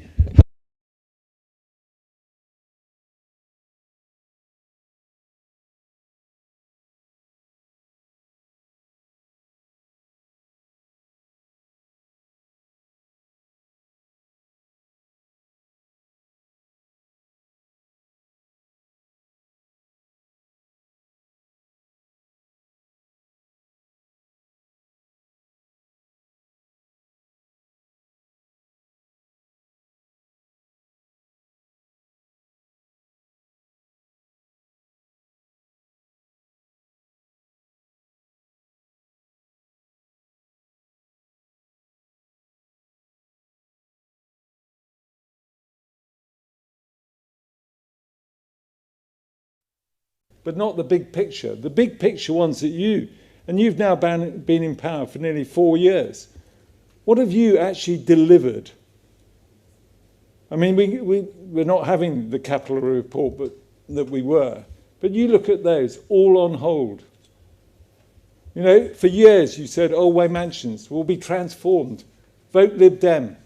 but not the big picture. The big picture ones that you've now been in power for nearly 4 years. What have you actually delivered? I mean, we're not having the capital report that we were, but you look at those, all on hold. You know, for years you said, oh, Way Mansions will be transformed. Vote Lib Dem.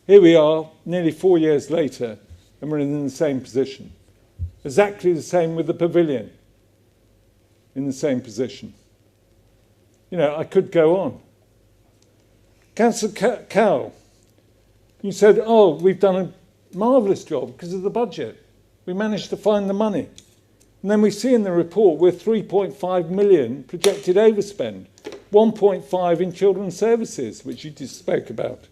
Here we are, nearly 4 years later, and we're in the same position. Exactly the same with the pavilion, in the same position. You know, I could go on. Councillor Cowell, you said, oh, we've done a marvellous job because of the budget. We managed to find the money. And then we see in the report we're 3.5 million projected overspend, 1.5 in children's services, which you just spoke about.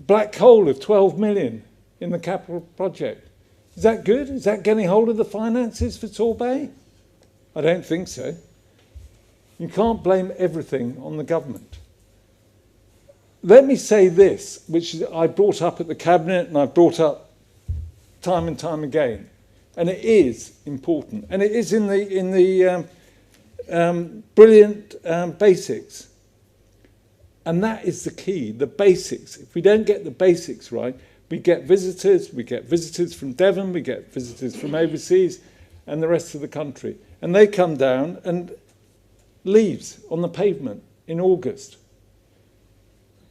Black hole of 12 million in the capital project. Is that good? Is that getting hold of the finances for Torbay? I don't think so. You can't blame everything on the government. let me say this, which I brought up at the Cabinet and I've brought up time and time again, and it is important, and it is in the brilliant basics, and that is the key, the basics. If we don't get the basics right, we get visitors from Devon, we get visitors from overseas and the rest of the country, and they come down and leaves on the pavement in August.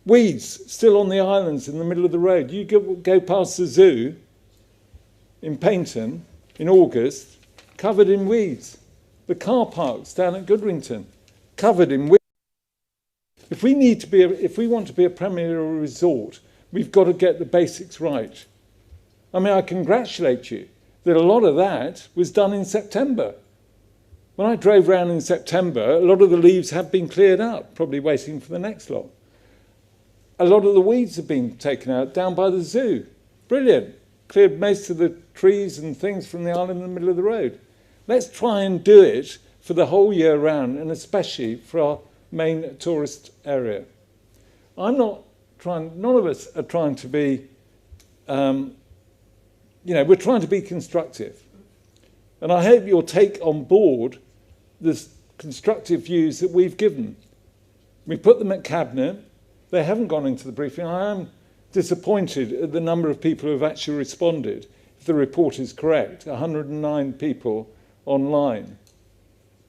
Weeds still on the islands in the middle of the road. You go past the zoo in Paynton in August, covered in weeds. The car parks down at Goodwington, covered in weeds. If we want to be a premier resort, we've got to get the basics right. I mean, I congratulate you that a lot of that was done in September. When I drove around in September, a lot of the leaves had been cleared up, probably waiting for the next lot. A lot of the weeds have been taken out down by the zoo. Brilliant. Cleared most of the trees and things from the island in the middle of the road. Let's try and do it for the whole year round, and especially for our main tourist area. None of us are trying to be, we're trying to be constructive. And I hope you'll take on board the constructive views that we've given. We put them at Cabinet. They haven't gone into the briefing. I am disappointed at the number of people who have actually responded. If the report is correct, 109 people online.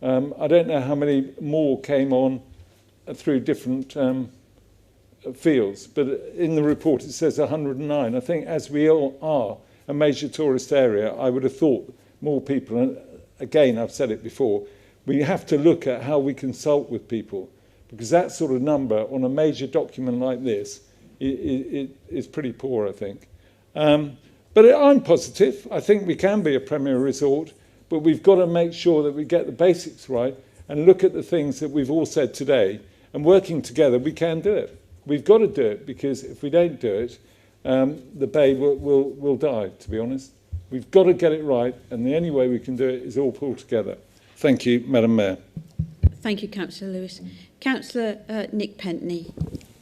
I don't know how many more came on through different fields, but in the report it says 109. I think as we all are a major tourist area, I would have thought more people, and again, I've said it before, we have to look at how we consult with people, because that sort of number on a major document like this is pretty poor, I think. But I'm positive. I think we can be a premier resort, but we've got to make sure that we get the basics right and look at the things that we've all said today, and working together, we can do it. We've got to do it, because if we don't do it, the bay will die, to be honest. We've got to get it right, and the only way we can do it is all pull together. Thank you, Madam Mayor. Thank you, Councillor Lewis. Councillor Nick Pentney.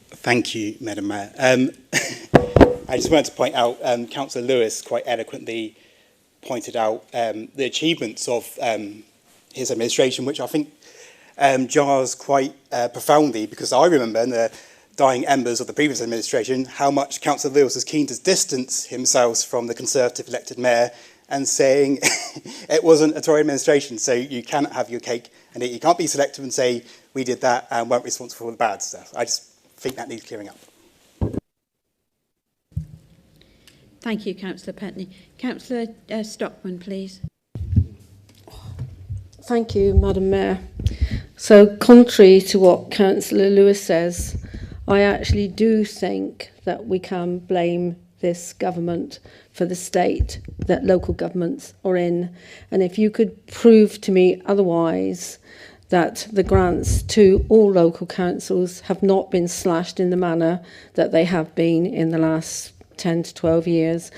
Thank you, Madam Mayor. I just wanted to point out, Councillor Lewis quite eloquently pointed out the achievements of his administration, which I think jars quite profoundly, because I remember in the dying embers of the previous administration how much Councillor Lewis was keen to distance himself from the Conservative elected mayor and saying it wasn't a Tory administration, so you cannot have your cake and eat. You can't be selective and say we did that and weren't responsible for the bad stuff. I just think that needs clearing up. Thank you, Councillor Pentney. Councillor Stockman, please. Thank you, Madam Mayor. So, contrary to what Councillor Lewis says, I actually do think that we can blame this government for the state that local governments are in. And if you could prove to me otherwise, that the grants to all local councils have not been slashed in the manner that they have been in the last 10 to 12 years,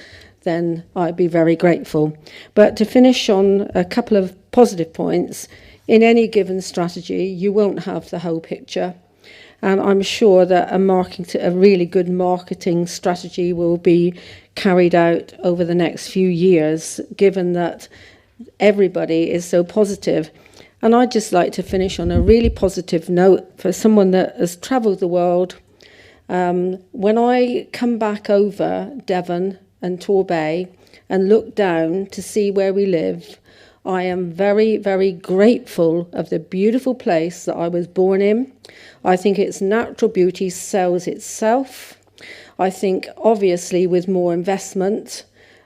then I'd be very grateful. But to finish on a couple of positive points, in any given strategy, you won't have the whole picture. And I'm sure that a really good marketing strategy will be carried out over the next few years, given that everybody is so positive. And I'd just like to finish on a really positive note for someone that has travelled the world. When I come back over Devon and Torbay and look down to see where we live, I am very, very grateful of the beautiful place that I was born in. I think its natural beauty sells itself. I think, obviously, with more investment,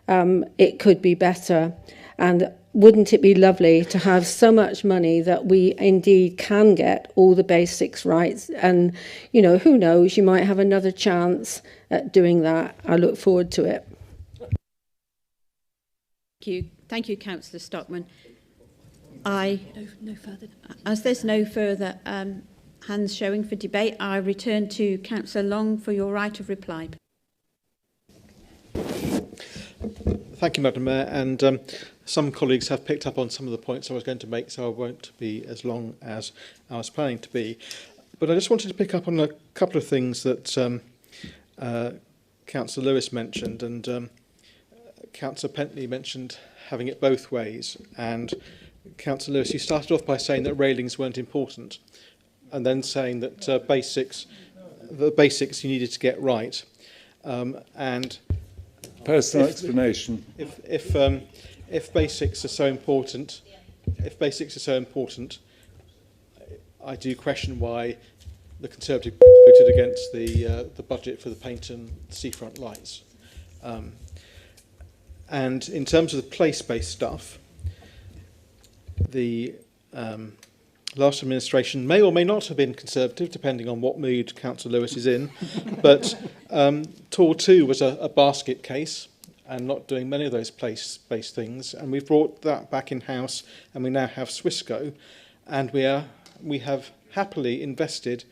it could be better. And wouldn't it be lovely to have so much money that we indeed can get all the basics right? And, you know, who knows, you might have another chance at doing that. I look forward to it. Thank you, Councillor Stockman. No further. As there's no further hands showing for debate, I return to Councillor Long for your right of reply. Thank you, Madam Mayor. And some colleagues have picked up on some of the points I was going to make, so I won't be as long as I was planning to be. But I just wanted to pick up on a couple of things that Councillor Lewis mentioned, and Councillor Pentley mentioned having it both ways. And Councillor Lewis, you started off by saying that railings weren't important, and then saying that the basics you needed to get right. And personal explanation. If basics are so important, I do question why the Conservative voted against the budget for the paint and seafront lights. And in terms of the place-based stuff, the last administration may or may not have been Conservative, depending on what mood Councillor Lewis is in. But Tor 2 was a basket case, and not doing many of those place-based things. And we've brought that back in-house, and we now have Swissco, and we have happily invested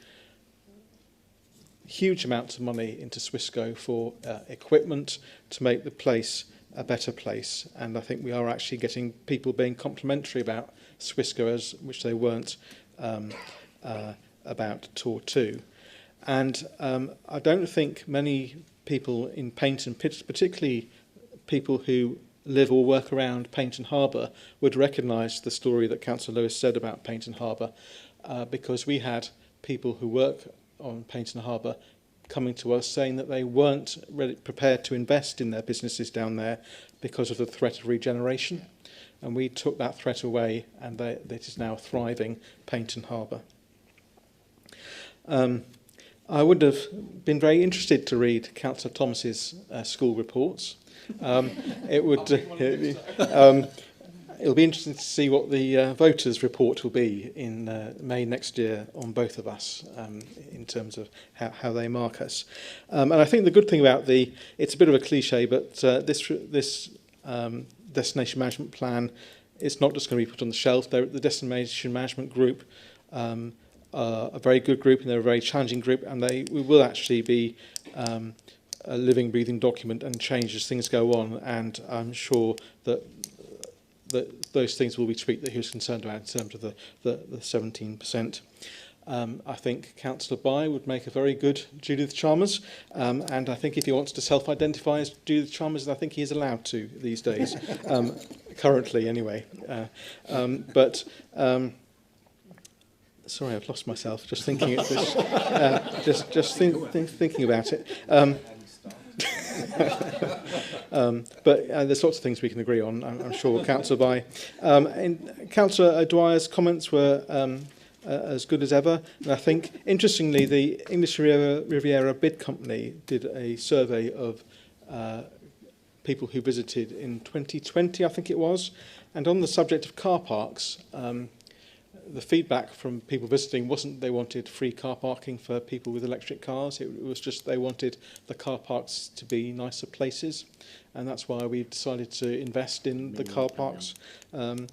huge amounts of money into Swissco for equipment to make the place a better place. And I think we are actually getting people being complimentary about Swissco, which they weren't about Tor 2. And I don't think many people in Paynton, particularly people who live or work around Paynton Harbour, would recognise the story that Councillor Lewis said about Paynton Harbour, because we had people who work on Paynton Harbour coming to us saying that they weren't really prepared to invest in their businesses down there because of the threat of regeneration. And we took that threat away, and it is now a thriving Paynton Harbour. I would have been very interested to read Councillor Thomas's school reports. It'll be interesting to see what the voters' report will be in May next year on both of us, in terms of how they mark us. And I think the good thing about it's a bit of a cliche, but this destination management plan, it's not just going to be put on the shelf. The destination management group are a very good group, and they're a very challenging group, and we will actually be a living, breathing document and change as things go on. And I'm sure that those things will be tweaked that he was concerned about in terms of the 17%. I think Councillor Bye would make a very good Judith Chalmers, and I think if he wants to self-identify as Judith Chalmers, I think he is allowed to these days, currently anyway. Sorry, I've lost myself just thinking at this, thinking about it. But there's lots of things we can agree on, I'm sure, Councillor Bye. And Councillor Dwyer's comments were as good as ever. And I think, interestingly, the English Riviera Bid Company did a survey of people who visited in 2020, I think it was. And on the subject of car parks, the feedback from people visiting wasn't they wanted free car parking for people with electric cars. It was just they wanted the car parks to be nicer places, and that's why we've decided to invest in the car parks to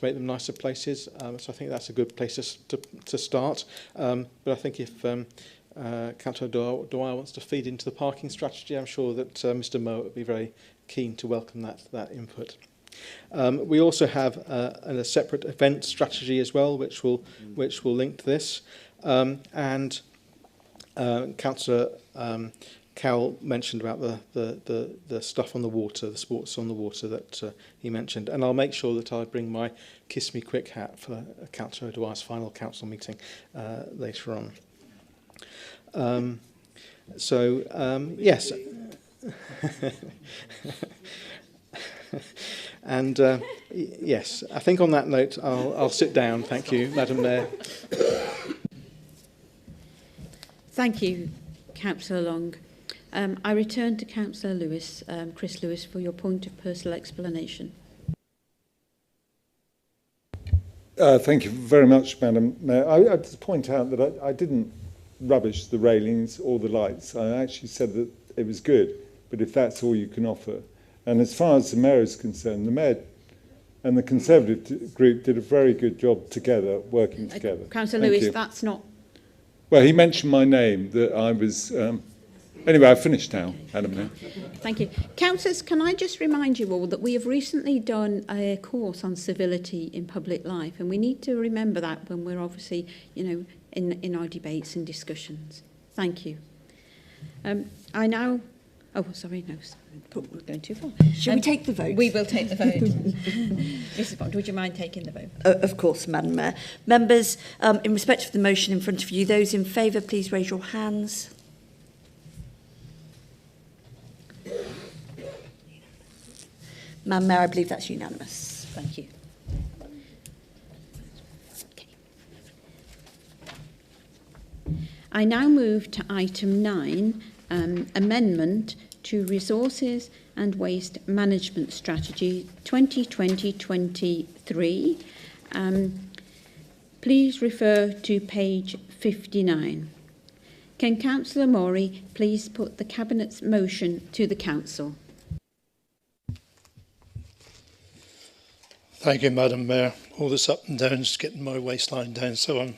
make them nicer places. So I think that's a good place to start. But I think if Councillor Dwyer wants to feed into the parking strategy, I'm sure that Mr. Moe would be very keen to welcome that input. We also have a separate event strategy as well, which will link to this. And Councillor Cowell mentioned about the stuff on the water, the sports on the water that he mentioned. And I'll make sure that I bring my Kiss Me Quick hat for Councillor O'Dwyer's final council meeting later on. Yes. And yes, I think on that note, I'll sit down. Thank you, Madam Mayor. Thank you, Councillor Long. I return to Councillor Lewis, Chris Lewis, for your point of personal explanation. Thank you very much, Madam Mayor. I just point out that I didn't rubbish the railings or the lights. I actually said that it was good, but if that's all you can offer. And as far as the Mayor is concerned, the Mayor and the Conservative group did a very good job together, working together. Councillor Lewis, that's not... Well, he mentioned my name, that I was... Anyway, I've finished now, Madam Mayor. Thank you. Councillors, can I just remind you all that we have recently done a course on civility in public life, and we need to remember that when we're obviously, in our debates and discussions. Thank you. I now... Oh, sorry, no, we're going too far. Shall we take the vote? We will take the vote. Mrs Bond, would you mind taking the vote? Of course, Madam Mayor. Members, in respect of the motion in front of you, those in favour, please raise your hands. Madam Mayor, I believe that's unanimous. Thank you. I now move to item 9, amendment to Resources and Waste Management Strategy 2020-23. Please refer to page 59. Can Councillor Maury please put the Cabinet's motion to the Council? Thank you, Madam Mayor. All this up and down is getting my waistline down, so I'm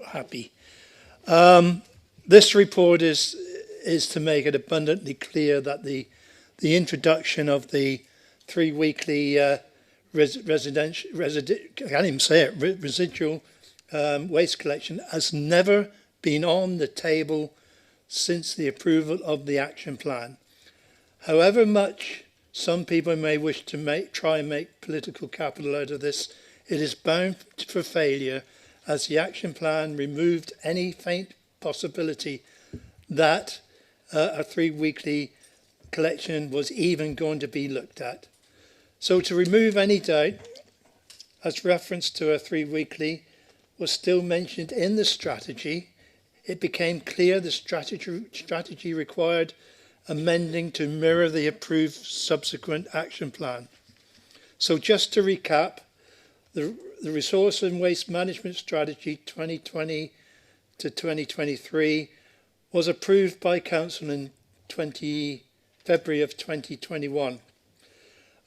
happy. This report is to make it abundantly clear that the introduction of the 3 weekly residual waste collection has never been on the table since the approval of the action plan. However much some people may wish to try and make political capital out of this, it is bound for failure, as the action plan removed any faint possibility that a 3 weekly collection was even going to be looked at. So to remove any doubt, as reference to a 3 weekly was still mentioned in the strategy, it became clear the strategy required amending to mirror the approved subsequent action plan. So just to recap, the Resource and Waste Management Strategy 2020 to 2023 was approved by Council in February of 2021.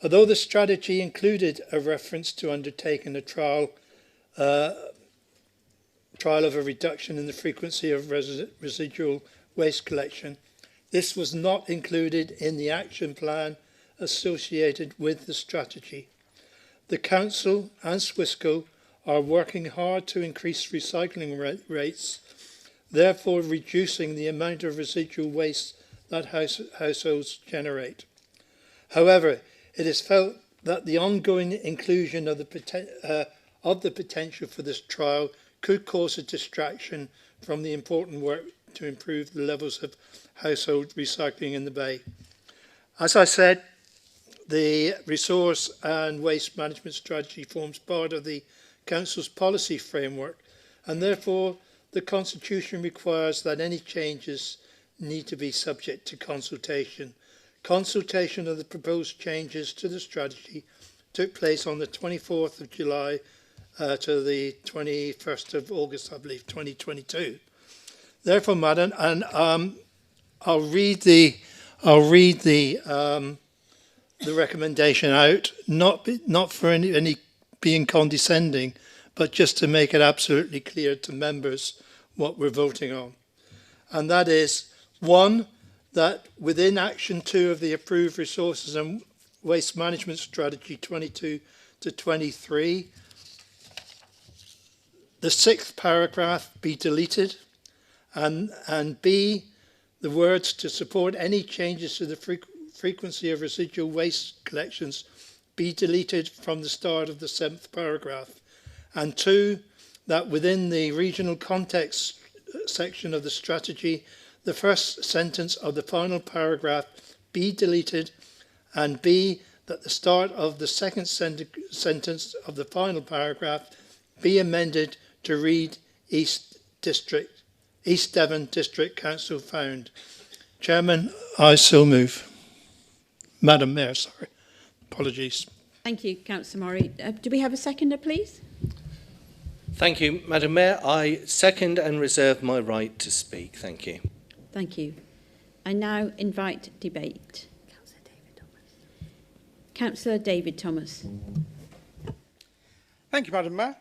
Although the strategy included a reference to undertaking a trial of a reduction in the frequency of residual waste collection, this was not included in the action plan associated with the strategy. The Council and Swissco are working hard to increase recycling rates, therefore reducing the amount of residual waste that households generate. However, it is felt that the ongoing inclusion of the potential for this trial could cause a distraction from the important work to improve the levels of household recycling in the Bay. As I said, the Resource and Waste Management Strategy forms part of the Council's policy framework, and therefore the Constitution requires that any changes need to be subject to consultation. Consultation of the proposed changes to the strategy took place on the 24th of July to the 21st of August, I believe, 2022. Therefore, Madam, and I'll read the recommendation out, not for any being condescending, but just to make it absolutely clear to members what we're voting on. And that is, 1, that within Action 2 of the approved Resources and Waste Management Strategy 22 to 23, the 6th paragraph be deleted, and B, the words to support any changes to the frequency of residual waste collections be deleted from the start of the 7th paragraph. And 2, that within the regional context section of the strategy, the first sentence of the final paragraph be deleted, and B, that the start of the second sentence of the final paragraph be amended to read East Devon District Council found. Chairman, I so move. Madam Mayor, sorry. Apologies. Thank you, Councillor Maury. Do we have a seconder, please? Thank you, Madam Mayor. I second and reserve my right to speak. Thank you. Thank you. I now invite debate. Councillor David Thomas. Thank you, Madam Mayor.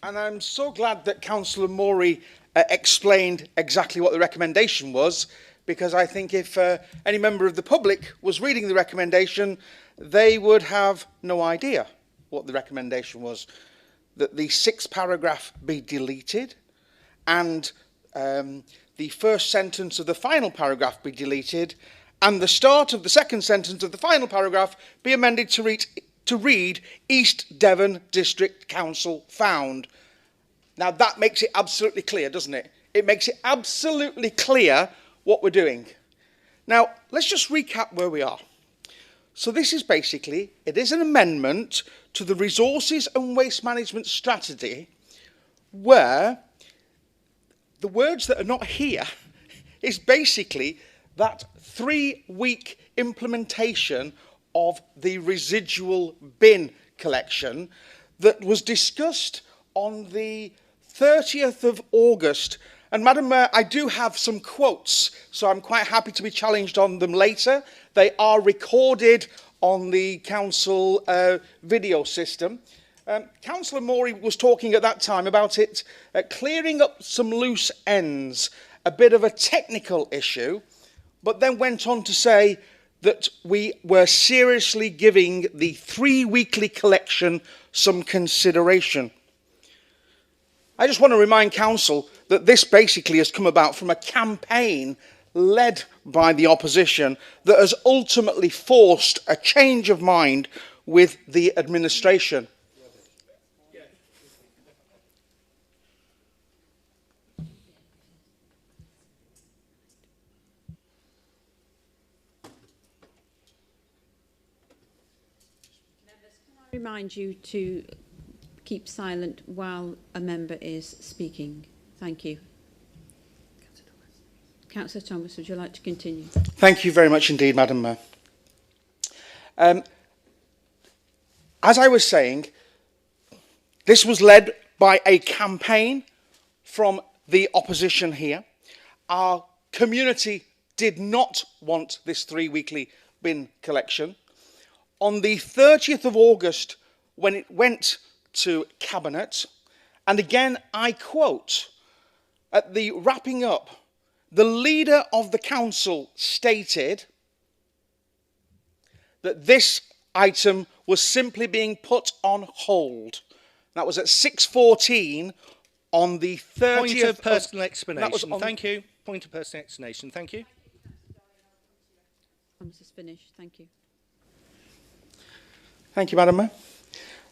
And I'm so glad that Councillor Maury explained exactly what the recommendation was, because I think if any member of the public was reading the recommendation, they would have no idea what the recommendation was. That the 6th paragraph be deleted and the first sentence of the final paragraph be deleted, and the start of the second sentence of the final paragraph be amended to read East Devon District Council found. Now that makes it absolutely clear, doesn't it? It makes it absolutely clear what we're doing. Now, let's just recap where we are. So this is basically, it is an amendment to the Resources and Waste Management Strategy, where the words that are not here is basically that 3-week implementation of the residual bin collection that was discussed on the 30th of August. And Madam Mayor, I do have some quotes, so I'm quite happy to be challenged on them later. They are recorded on the council video system. Councillor Morey was talking at that time about it clearing up some loose ends, a bit of a technical issue, but then went on to say that we were seriously giving the 3-weekly collection some consideration. I just want to remind Council that this basically has come about from a campaign led by the opposition that has ultimately forced a change of mind with the administration. Remind you to keep silent while a member is speaking. Thank you. Councillor Thomas, would you like to continue? Thank you very much indeed, Madam Mayor. As I was saying, this was led by a campaign from the opposition here. Our community did not want this 3-weekly bin collection. On the 30th of August, when it went to Cabinet, and again I quote, at the wrapping up, the leader of the council stated that this item was simply being put on hold. That was at 6:14 on the 30th. Point of personal explanation. On, thank you. Point of personal explanation. Thank you. Thomas is finished. Thank you. Thank you, Madam Mayor.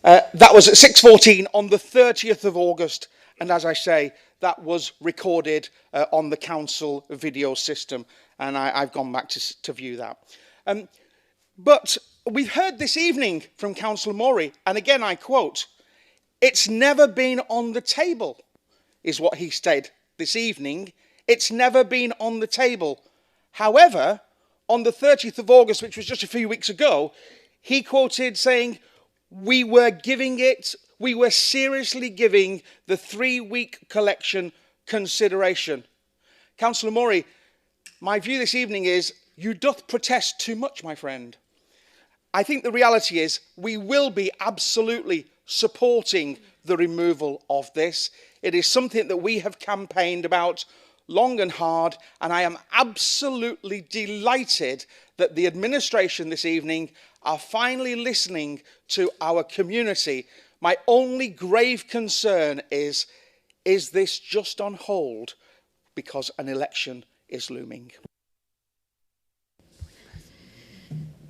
That was at 6:14 on the 30th of August, and as I say, that was recorded on the council video system, and I've gone back to view that. But we've heard this evening from Councillor Morey, and again I quote, "It's never been on the table," is what he said this evening. It's never been on the table. However, on the 30th of August, which was just a few weeks ago, he quoted saying, we were seriously giving the 3-week collection consideration. Councillor Morey, my view this evening is, you doth protest too much, my friend. I think the reality is, we will be absolutely supporting the removal of this. It is something that we have campaigned about long and hard, and I am absolutely delighted that the administration this evening are finally listening to our community. My only grave concern is this just on hold because an election is looming?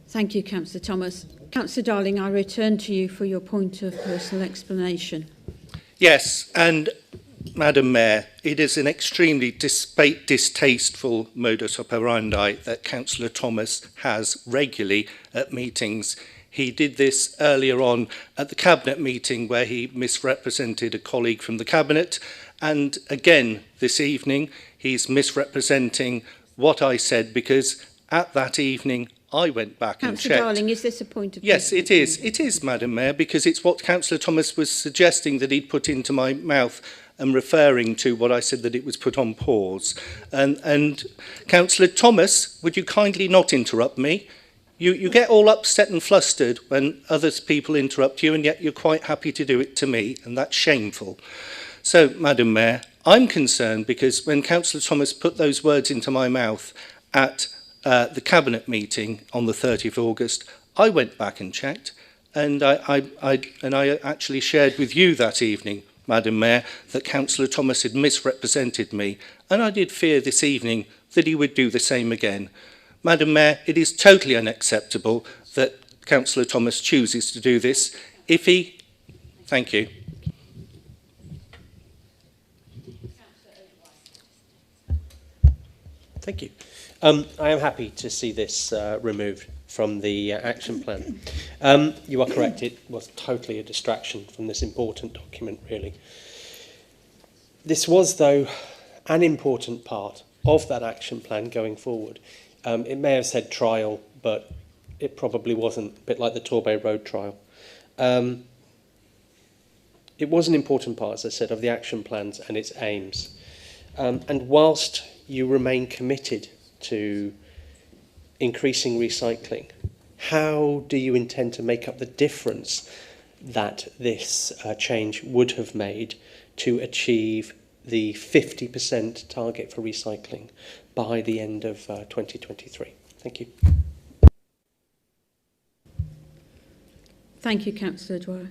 Thank you, Councillor Thomas. Councillor Darling, I return to you for your point of personal explanation. Yes, and Madam Mayor, it is an extremely distasteful modus operandi that Councillor Thomas has regularly at meetings. He did this earlier on at the Cabinet meeting where he misrepresented a colleague from the Cabinet, and again this evening he's misrepresenting what I said, because at that evening I went back and checked. Councillor Darling, is this a point of... Yes, it is. It is, Madam Mayor, because it's what Councillor Thomas was suggesting that he'd put into my mouth and referring to what I said that it was put on pause. And Councillor Thomas, would you kindly not interrupt me? You get all upset and flustered when other people interrupt you, and yet you're quite happy to do it to me, and that's shameful. So, Madam Mayor, I'm concerned because when Councillor Thomas put those words into my mouth at the Cabinet meeting on the 30th of August, I went back and checked, and I actually shared with you that evening Madam Mayor, that Councillor Thomas had misrepresented me, and I did fear this evening that he would do the same again. Madam Mayor, it is totally unacceptable that Councillor Thomas chooses to do this. If he... Thank you. Thank you. I am happy to see this removed from the action plan. You are correct, it was totally a distraction from this important document, really. This was, though, an important part of that action plan going forward. It may have said trial, but it probably wasn't, a bit like the Torbay Road trial. It was an important part, as I said, of the action plans and its aims. And whilst you remain committed to increasing recycling, how do you intend to make up the difference that this change would have made to achieve the 50% target for recycling by the end of 2023? Thank you. Thank you, Councillor Dwyer.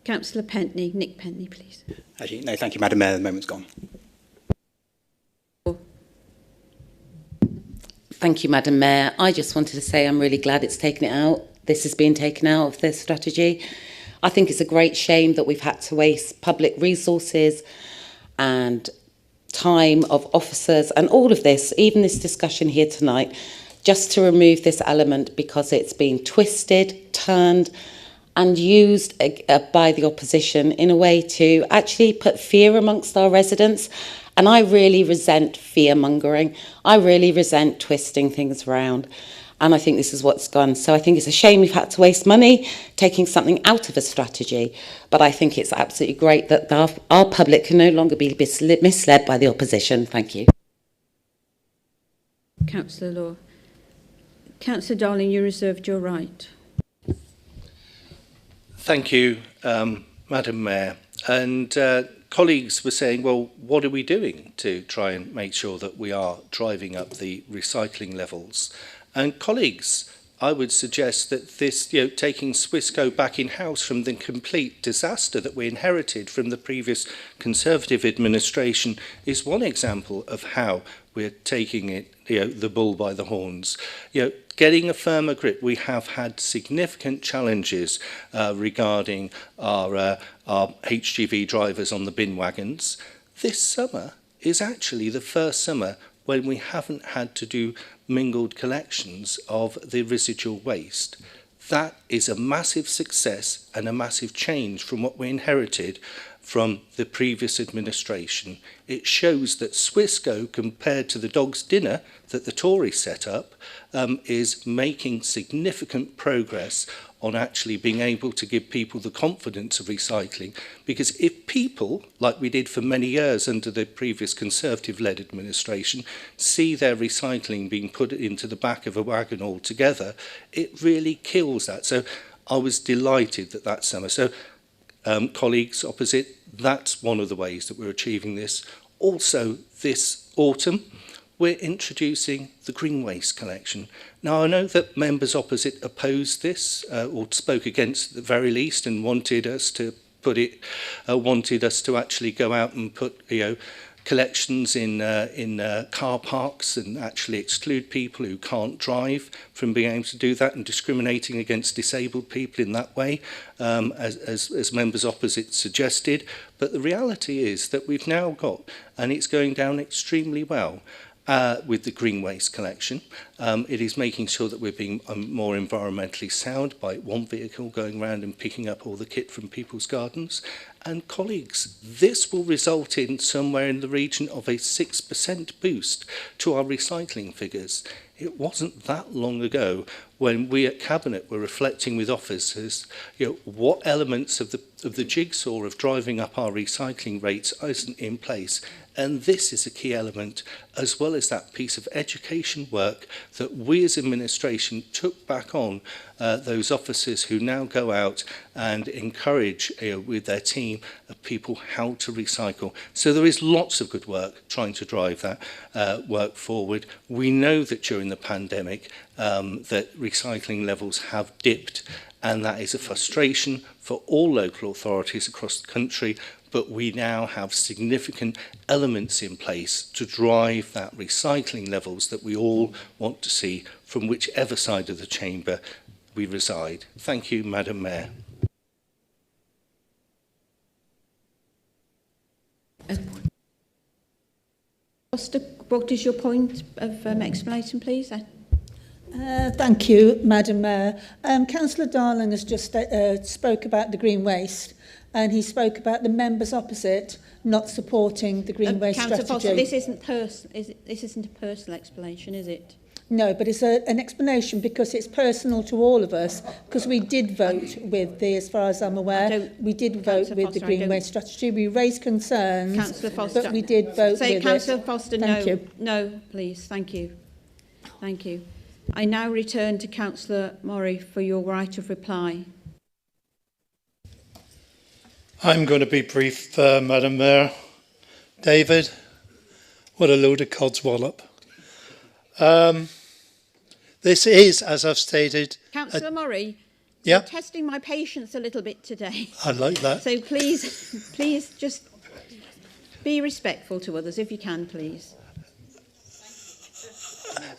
Councillor Pentney, Nick Pentney, please. Actually, no, thank you, Madam Mayor. The moment's gone. Thank you, Madam Mayor. I just wanted to say I'm really glad it's taken it out. This has been taken out of the strategy. I think it's a great shame that we've had to waste public resources and time of officers and all of this, even this discussion here tonight, just to remove this element because it's been twisted, turned and used by the opposition in a way to actually put fear amongst our residents. And I really resent fear-mongering. I really resent twisting things around. And I think this is what's gone. So I think it's a shame we've had to waste money taking something out of a strategy. But I think it's absolutely great that our public can no longer be misled by the opposition. Thank you. Councillor Law. Councillor Darling, you reserved your right. Thank you, Madam Mayor. And colleagues were saying, well, what are we doing to try and make sure that we are driving up the recycling levels? And colleagues, I would suggest that this, taking Swissco back in-house from the complete disaster that we inherited from the previous Conservative administration is one example of how we're taking it, the bull by the horns. Getting a firmer grip. We have had significant challenges regarding our HGV drivers on the bin wagons. This summer is actually the first summer when we haven't had to do mingled collections of the residual waste. That is a massive success and a massive change from what we inherited from the previous administration. It shows that Swissco, compared to the dog's dinner that the Tories set up, is making significant progress on actually being able to give people the confidence of recycling. Because if people, like we did for many years under the previous Conservative-led administration, see their recycling being put into the back of a wagon altogether, it really kills that. So I was delighted that summer. So colleagues opposite, that's one of the ways that we're achieving this. Also, this autumn, we're introducing the Greenways Collection. Now, I know that members opposite opposed this, or spoke against at the very least, and wanted us to put it, wanted us to actually go out and put, collections in car parks and actually exclude people who can't drive from being able to do that, and discriminating against disabled people in that way, as members opposite suggested. But the reality is that we've now got, and it's going down extremely well, with the Greenways Collection. It is making sure that we're being more environmentally sound by one vehicle going around and picking up all the kit from people's gardens. And colleagues, this will result in somewhere in the region of a 6% boost to our recycling figures. It wasn't that long ago when we at Cabinet were reflecting with officers, what elements of the jigsaw of driving up our recycling rates isn't in place. And this is a key element, as well as that piece of education work that we as administration took back on those officers who now go out and encourage with their team of people how to recycle. So there is lots of good work trying to drive that work forward. We know that during the pandemic that recycling levels have dipped, and that is a frustration for all local authorities across the country. but we now have significant elements in place to drive that recycling levels that we all want to see from whichever side of the chamber we reside. Thank you, Madam Mayor. What is your point of explanation, please? Thank you, Madam Mayor. Councillor Darling has just spoke about the green waste, and he spoke about the members opposite not supporting the green waste Councillor strategy. Foster, this isn't a personal explanation, is it? No, but it's an explanation because it's personal to all of us, because we did vote with the, as far as I'm aware, we did vote with the green waste strategy. We raised concerns, Councillor Foster, but we did vote with it. Councillor Foster, Thank you. No, please, thank you. Thank you. I now return to Councillor Murray for your right of reply. I'm going to be brief, Madam Mayor. David, what a load of codswallop. This is, as I've stated... Councillor Murray, yep. You're testing my patience a little bit today. I like that. So please just be respectful to others if you can, please.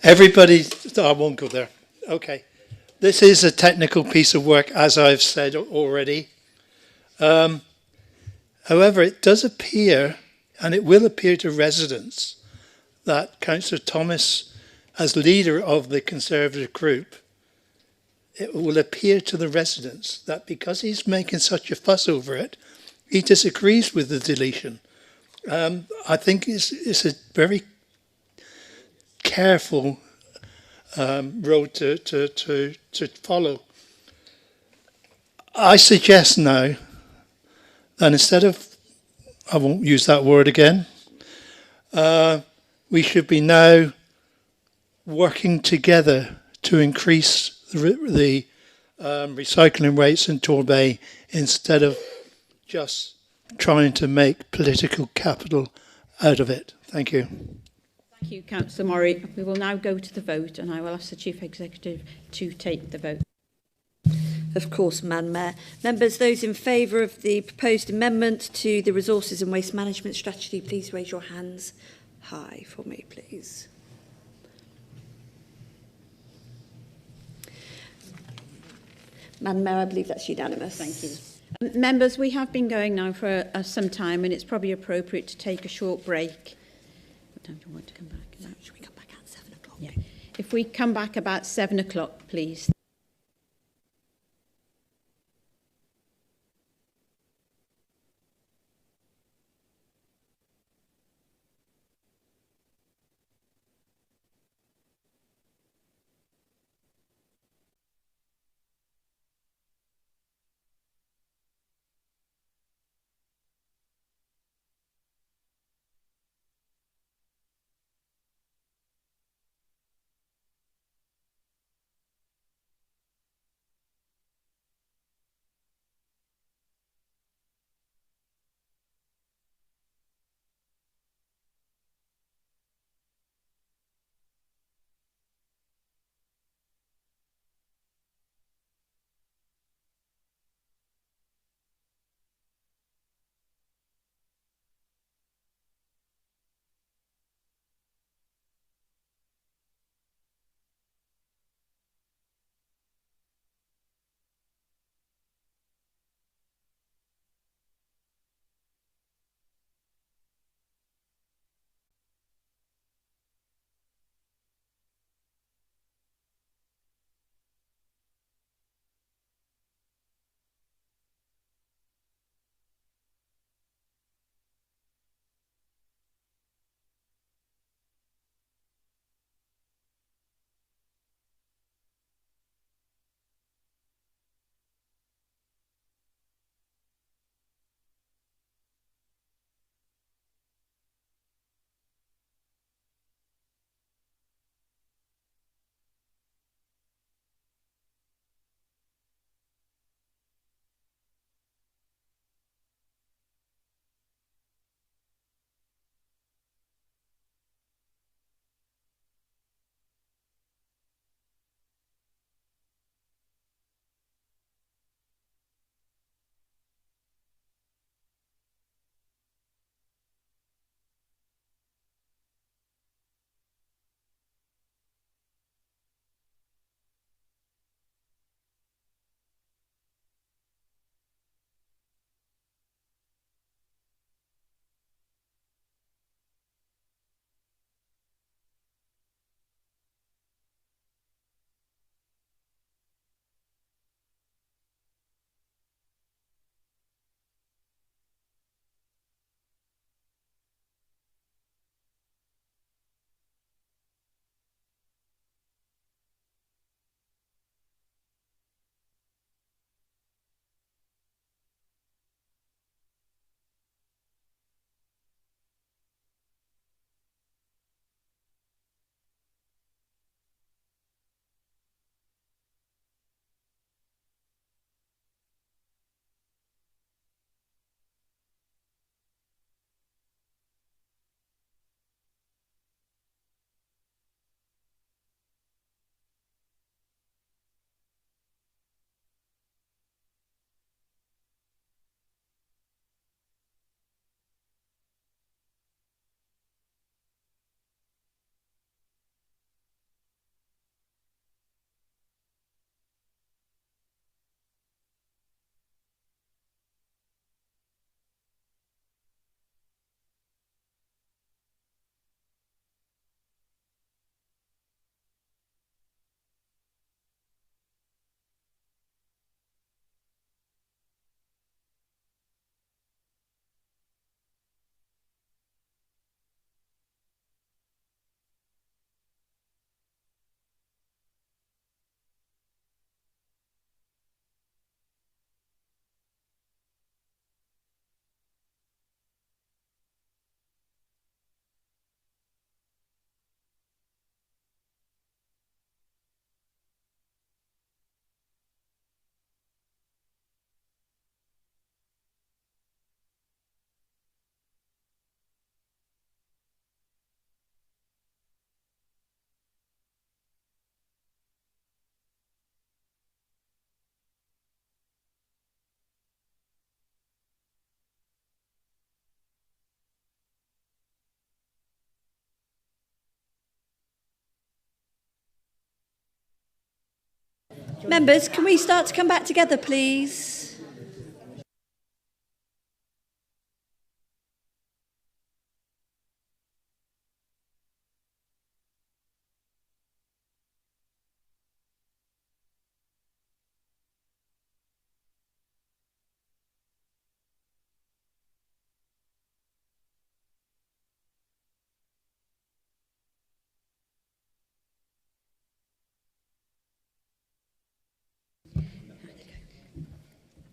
Everybody, I won't go there. Okay. This is a technical piece of work, as I've said already. However, it does appear, and it will appear to residents, that Councillor Thomas, as leader of the Conservative group, it will appear to the residents that because he's making such a fuss over it, he disagrees with the deletion. I think it's a very careful road to follow. I suggest now that instead of, I won't use that word again, we should be now working together to increase the recycling rates in Torbay instead of just trying to make political capital out of it. Thank you. Thank you, Councillor Murray. We will now go to the vote, and I will ask the Chief Executive to take the vote. Of course, Madam Mayor. Members, those in favour of the proposed amendment to the Resources and Waste Management Strategy, please raise your hands high for me, please. Madam Mayor, I believe that's unanimous. Thank you. Members, we have been going now for some time, and it's probably appropriate to take a short break. What time do you want to come back? Should we come back at 7 o'clock? Yeah. If we come back about 7 o'clock, please. Members, can we start to come back together, please?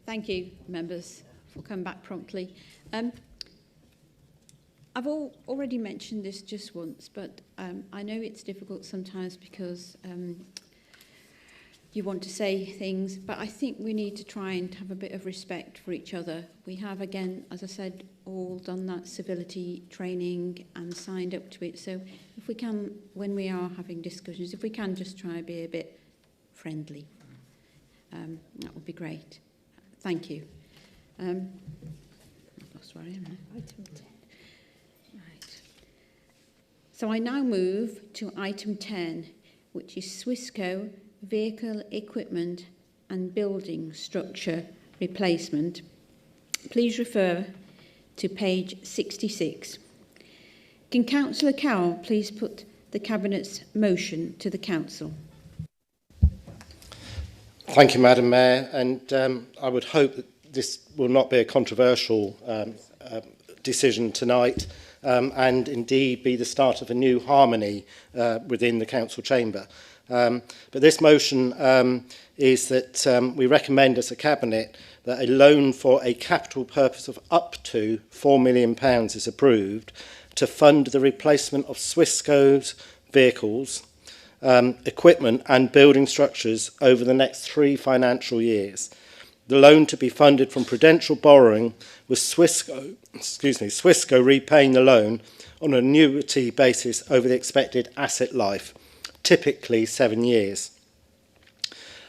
Thank you, members, for coming back promptly. I've already mentioned this just once, but I know it's difficult sometimes because you want to say things, but I think we need to try and have a bit of respect for each other. We have, again, as I said, all done that civility training and signed up to it. So if we can, when we are having discussions, if we can just try and be a bit friendly, that would be great. Thank you. I've lost where I am now. Item 10. Right. So I now move to item 10, which is Swissco Vehicle Equipment and Building Structure Replacement. Please refer to page 66. Can Councillor Cowell please put the Cabinet's motion to the Council? Thank you, Madam Mayor, and I would hope that this will not be a controversial decision tonight and indeed be the start of a new harmony within the Council chamber. But this motion is that we recommend as a Cabinet that a loan for a capital purpose of up to £4 million is approved to fund the replacement of Swissco's vehicles, equipment and building structures over the next 3 financial years. The loan to be funded from prudential borrowing with Swissco repaying the loan on an annuity basis over the expected asset life, typically 7 years.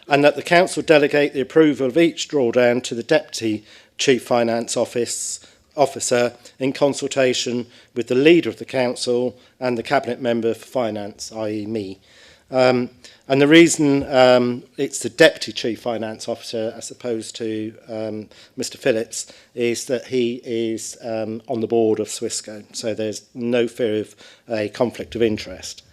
And that the Council delegate the approval of each drawdown to the Deputy Chief Finance Officer in consultation with the Leader of the Council and the Cabinet Member for Finance, i.e. me. And the reason it's the Deputy Chief Finance Officer as opposed to Mr Phillips is that he is on the board of Swissco, so there's no fear of a conflict of interest.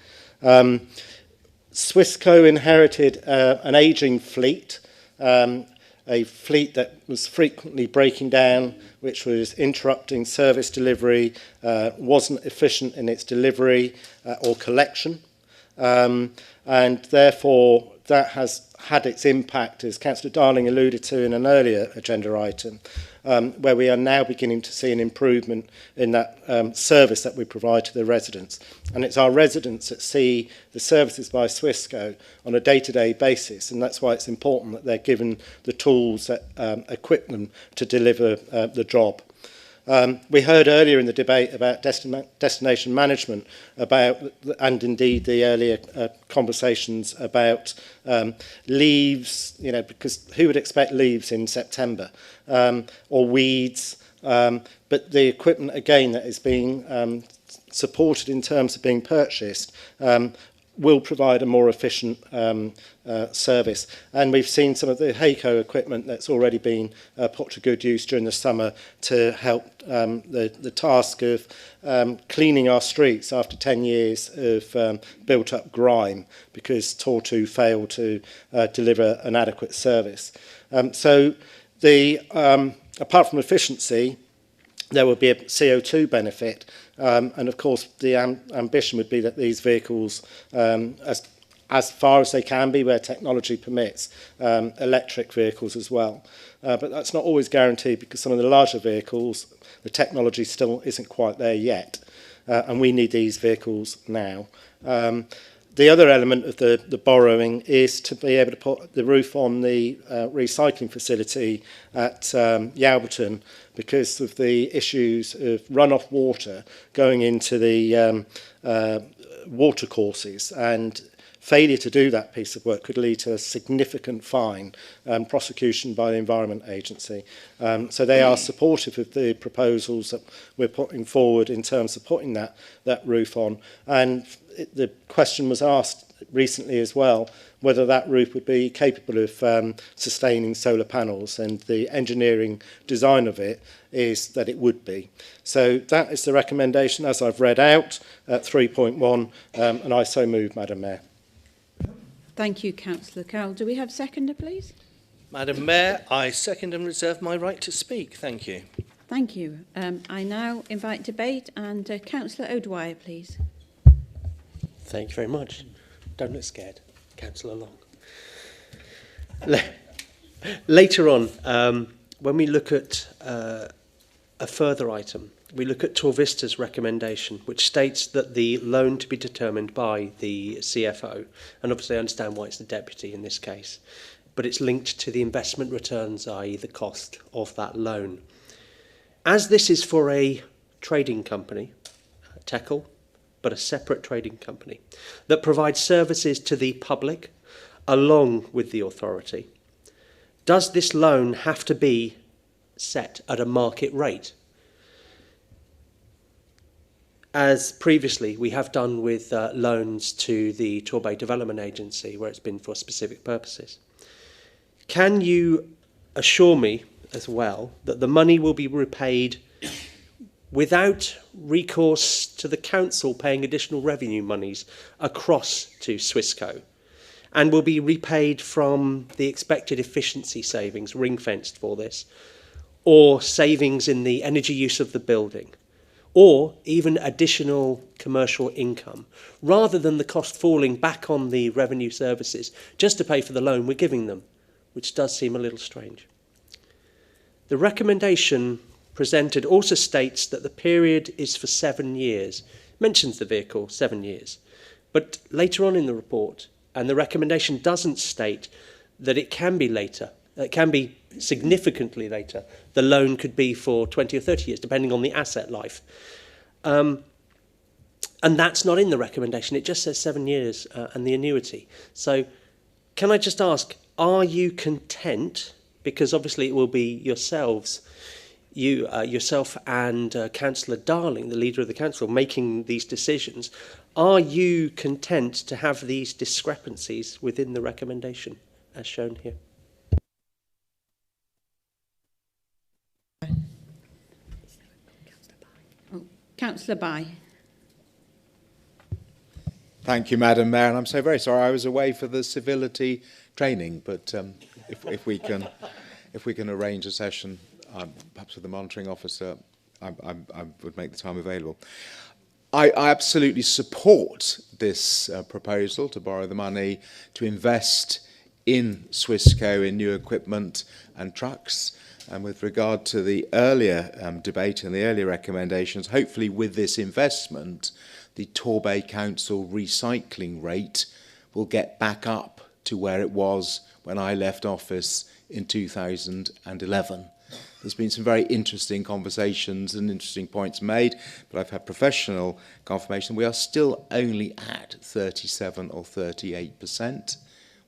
Swissco inherited an ageing fleet, a fleet that was frequently breaking down, which was interrupting service delivery, wasn't efficient in its delivery or collection. And therefore that has had its impact, as Councillor Darling alluded to in an earlier agenda item, where we are now beginning to see an improvement in that service that we provide to the residents. And it's our residents that see the services by Swissco on a day-to-day basis, and that's why it's important that they're given the tools that equip them to deliver the job. We heard earlier in the debate about destination management and indeed the earlier conversations about leaves, because who would expect leaves in September, or weeds, but the equipment again that is being supported in terms of being purchased will provide a more efficient service. And we've seen some of the HAECO equipment that's already been put to good use during the summer to help the task of cleaning our streets after 10 years of built-up grime because Tortu failed to deliver an adequate service. So apart from efficiency, there will be a CO2 benefit, and of course the ambition would be that these vehicles, as far as they can be where technology permits, electric vehicles as well. But that's not always guaranteed because some of the larger vehicles, the technology still isn't quite there yet, and we need these vehicles now. The other element of the borrowing is to be able to put the roof on the recycling facility at Yalberton because of the issues of runoff water going into the water courses, and failure to do that piece of work could lead to a significant fine and prosecution by the Environment Agency. So they are supportive of the proposals that we're putting forward in terms of putting that roof on. And the question was asked recently as well, whether that roof would be capable of sustaining solar panels, and the engineering design of it is that it would be. So that is the recommendation as I've read out at 3.1, and I so move, Madam Mayor. Thank you, Councillor Carroll. Do we have a seconder, please? Madam Mayor, I second and reserve my right to speak. Thank you. Thank you. I now invite debate, and Councillor O'Dwyer, please. Thank you very much. Don't look scared. Councillor Long. Later on, when we look at a further item, we look at Torvista's recommendation, which states that the loan to be determined by the CFO, and obviously I understand why it's the deputy in this case, but it's linked to the investment returns, i.e. the cost of that loan. As this is for a trading company, Teckle, but a separate trading company, that provides services to the public along with the authority, does this loan have to be set at a market rate? As previously we have done with loans to the Torbay Development Agency, where it's been for specific purposes. Can you assure me as well that the money will be repaid without recourse to the council paying additional revenue monies across to Swissco, and will be repaid from the expected efficiency savings ring-fenced for this, or savings in the energy use of the building, or even additional commercial income, rather than the cost falling back on the revenue services just to pay for the loan we're giving them, which does seem a little strange. The recommendation presented also states that the period is for 7 years, mentions the vehicle 7 years, but later on in the report, and the recommendation doesn't state that it can be later, it can be significantly later. The loan could be for 20 or 30 years, depending on the asset life. And that's not in the recommendation. It just says 7 years and the annuity. So can I just ask, are you content, because obviously it will be yourselves, yourself and Councillor Darling, the leader of the council, making these decisions, are you content to have these discrepancies within the recommendation as shown here? Councillor Bye. Thank you, Madam Mayor, and I'm so very sorry I was away for the civility training, but if we can arrange a session, perhaps with the monitoring officer, I would make the time available. I absolutely support this proposal to borrow the money to invest in Swissco in new equipment and trucks. And with regard to the earlier debate and the earlier recommendations, hopefully with this investment, the Torbay Council recycling rate will get back up to where it was when I left office in 2011. There's been some very interesting conversations and interesting points made, but I've had professional confirmation we are still only at 37 or 38%.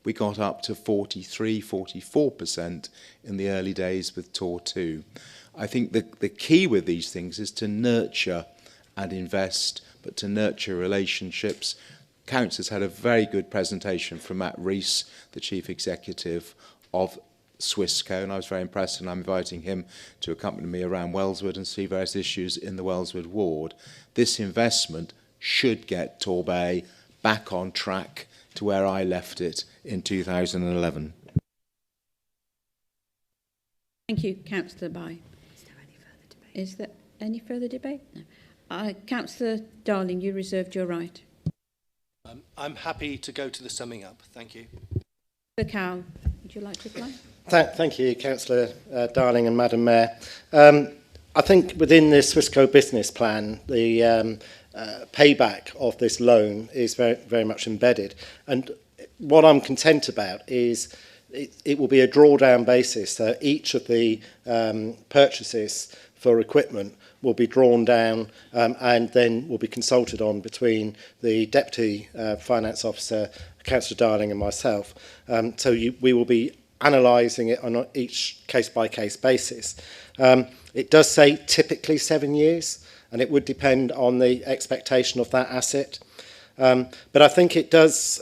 We got up to 43, 44% in the early days with Tor 2. I think the key with these things is to nurture and invest, but to nurture relationships. Counts has had a very good presentation from Matt Rees, the Chief Executive of Swissco, and I was very impressed, and I'm inviting him to accompany me around Wellswood and see various issues in the Wellswood ward. This investment should get Torbay back on track to where I left it in 2011. Thank you, Councillor Bye. Is there any further debate? No. Councillor Darling, you reserved your right. I'm happy to go to the summing up. Thank you. Councillor Cowell, would you like to apply? Thank you, Councillor Darling and Madam Mayor. I think within the Swissco business plan, the payback of this loan is very, very much embedded. And what I'm content about is it will be a drawdown basis. So each of the purchases for equipment will be drawn down and then will be consulted on between the Deputy Finance Officer, Councillor Darling and myself. We will be analysing it on each case-by-case basis. It does say typically 7 years, and it would depend on the expectation of that asset. But I think it does,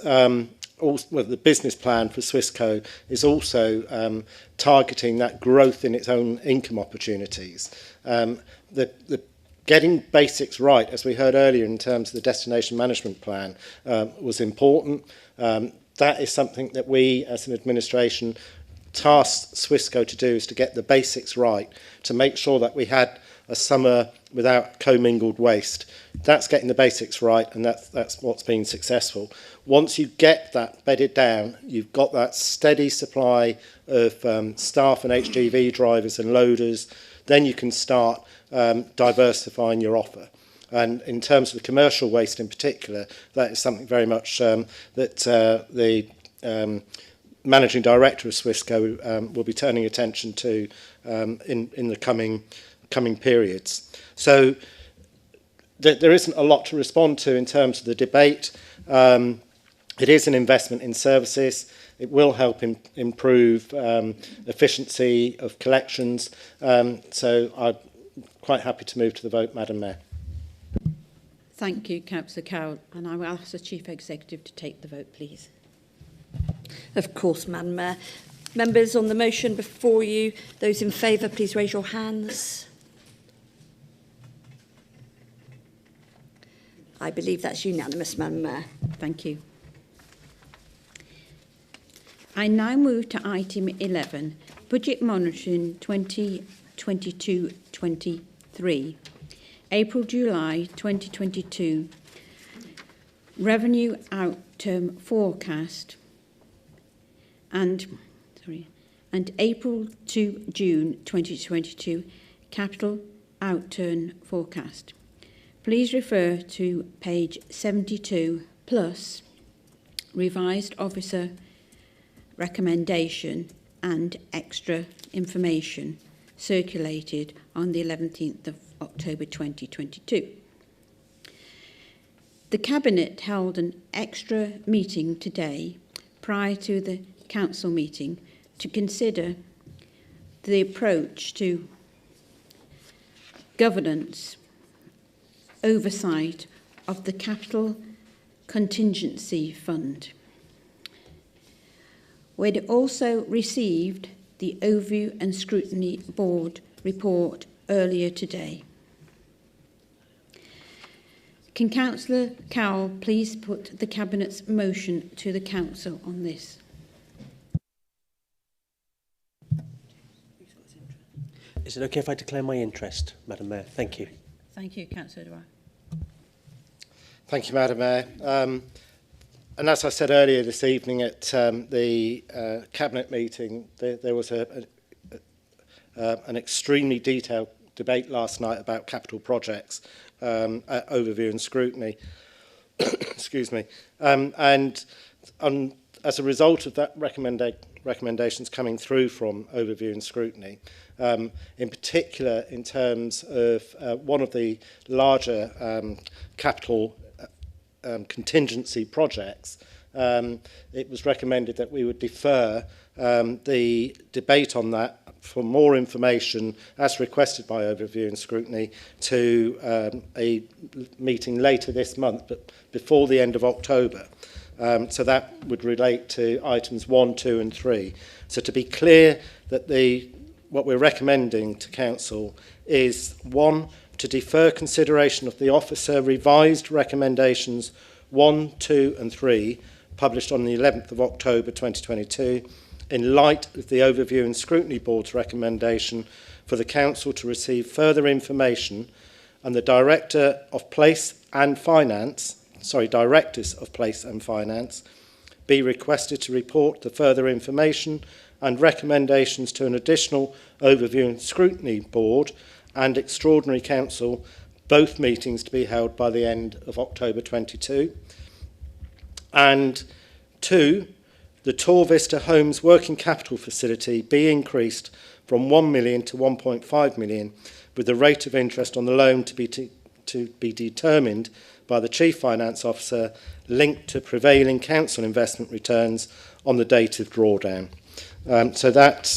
also, well, the business plan for Swissco is also targeting that growth in its own income opportunities. The getting basics right, as we heard earlier in terms of the destination management plan, was important. That is something that we as an administration tasked Swissco to do, is to get the basics right, to make sure that we had a summer without commingled waste. That's getting the basics right, and that's what's been successful. Once you get that bedded down, you've got that steady supply of staff and HGV drivers and loaders, then you can start diversifying your offer. And in terms of the commercial waste in particular, that is something very much that the Managing Director of Swissco will be turning attention to in the coming periods. So there isn't a lot to respond to in terms of the debate. It is an investment in services. It will help improve efficiency of collections. So I'm quite happy to move to the vote, Madam Mayor. Thank you, Councillor Cowell, and I will ask the Chief Executive to take the vote, please. Of course, Madam Mayor. Members, on the motion before you, those in favour, please raise your hands. I believe that's unanimous, Madam Mayor. Thank you. I now move to item 11, Budget Monitoring 2022-23, April-July 2022, Revenue Outturn Forecast, and April to June 2022 Capital Outturn Forecast. Please refer to page 72 plus Revised Officer Recommendation and extra information circulated on the 11th of October 2022. The Cabinet held an extra meeting today prior to the Council meeting to consider the approach to governance oversight of the Capital Contingency Fund. We'd also received the Overview and Scrutiny Board report earlier today. Can Councillor Cowell please put the Cabinet's motion to the Council on this? Is it okay if I declare my interest, Madam Mayor? Thank you. Thank you, Councillor Dwyer. Thank you, Madam Mayor. And as I said earlier this evening at the Cabinet meeting, there was an extremely detailed debate last night about capital projects at Overview and Scrutiny. Excuse me. And as a result of that recommendations coming through from Overview and Scrutiny, in particular in terms of one of the larger capital contingency projects, it was recommended that we would defer the debate on that for more information, as requested by Overview and Scrutiny, to a meeting later this month, but before the end of October. So that would relate to items 1, 2 and 3. So to be clear, that what we're recommending to Council is 1, to defer consideration of the officer revised recommendations 1, 2 and 3 published on the 11th of October 2022 in light of the Overview and Scrutiny Board's recommendation for the Council to receive further information and the Director of Place and Finance, Directors of Place and Finance be requested to report the further information and recommendations to an additional Overview and Scrutiny Board and Extraordinary Council, both meetings to be held by the end of October 22. And 2, the Tor Vista Homes Working Capital Facility be increased from 1 million to 1.5 million, with the rate of interest on the loan to be determined by the Chief Finance Officer, linked to prevailing council investment returns on the date of drawdown. So that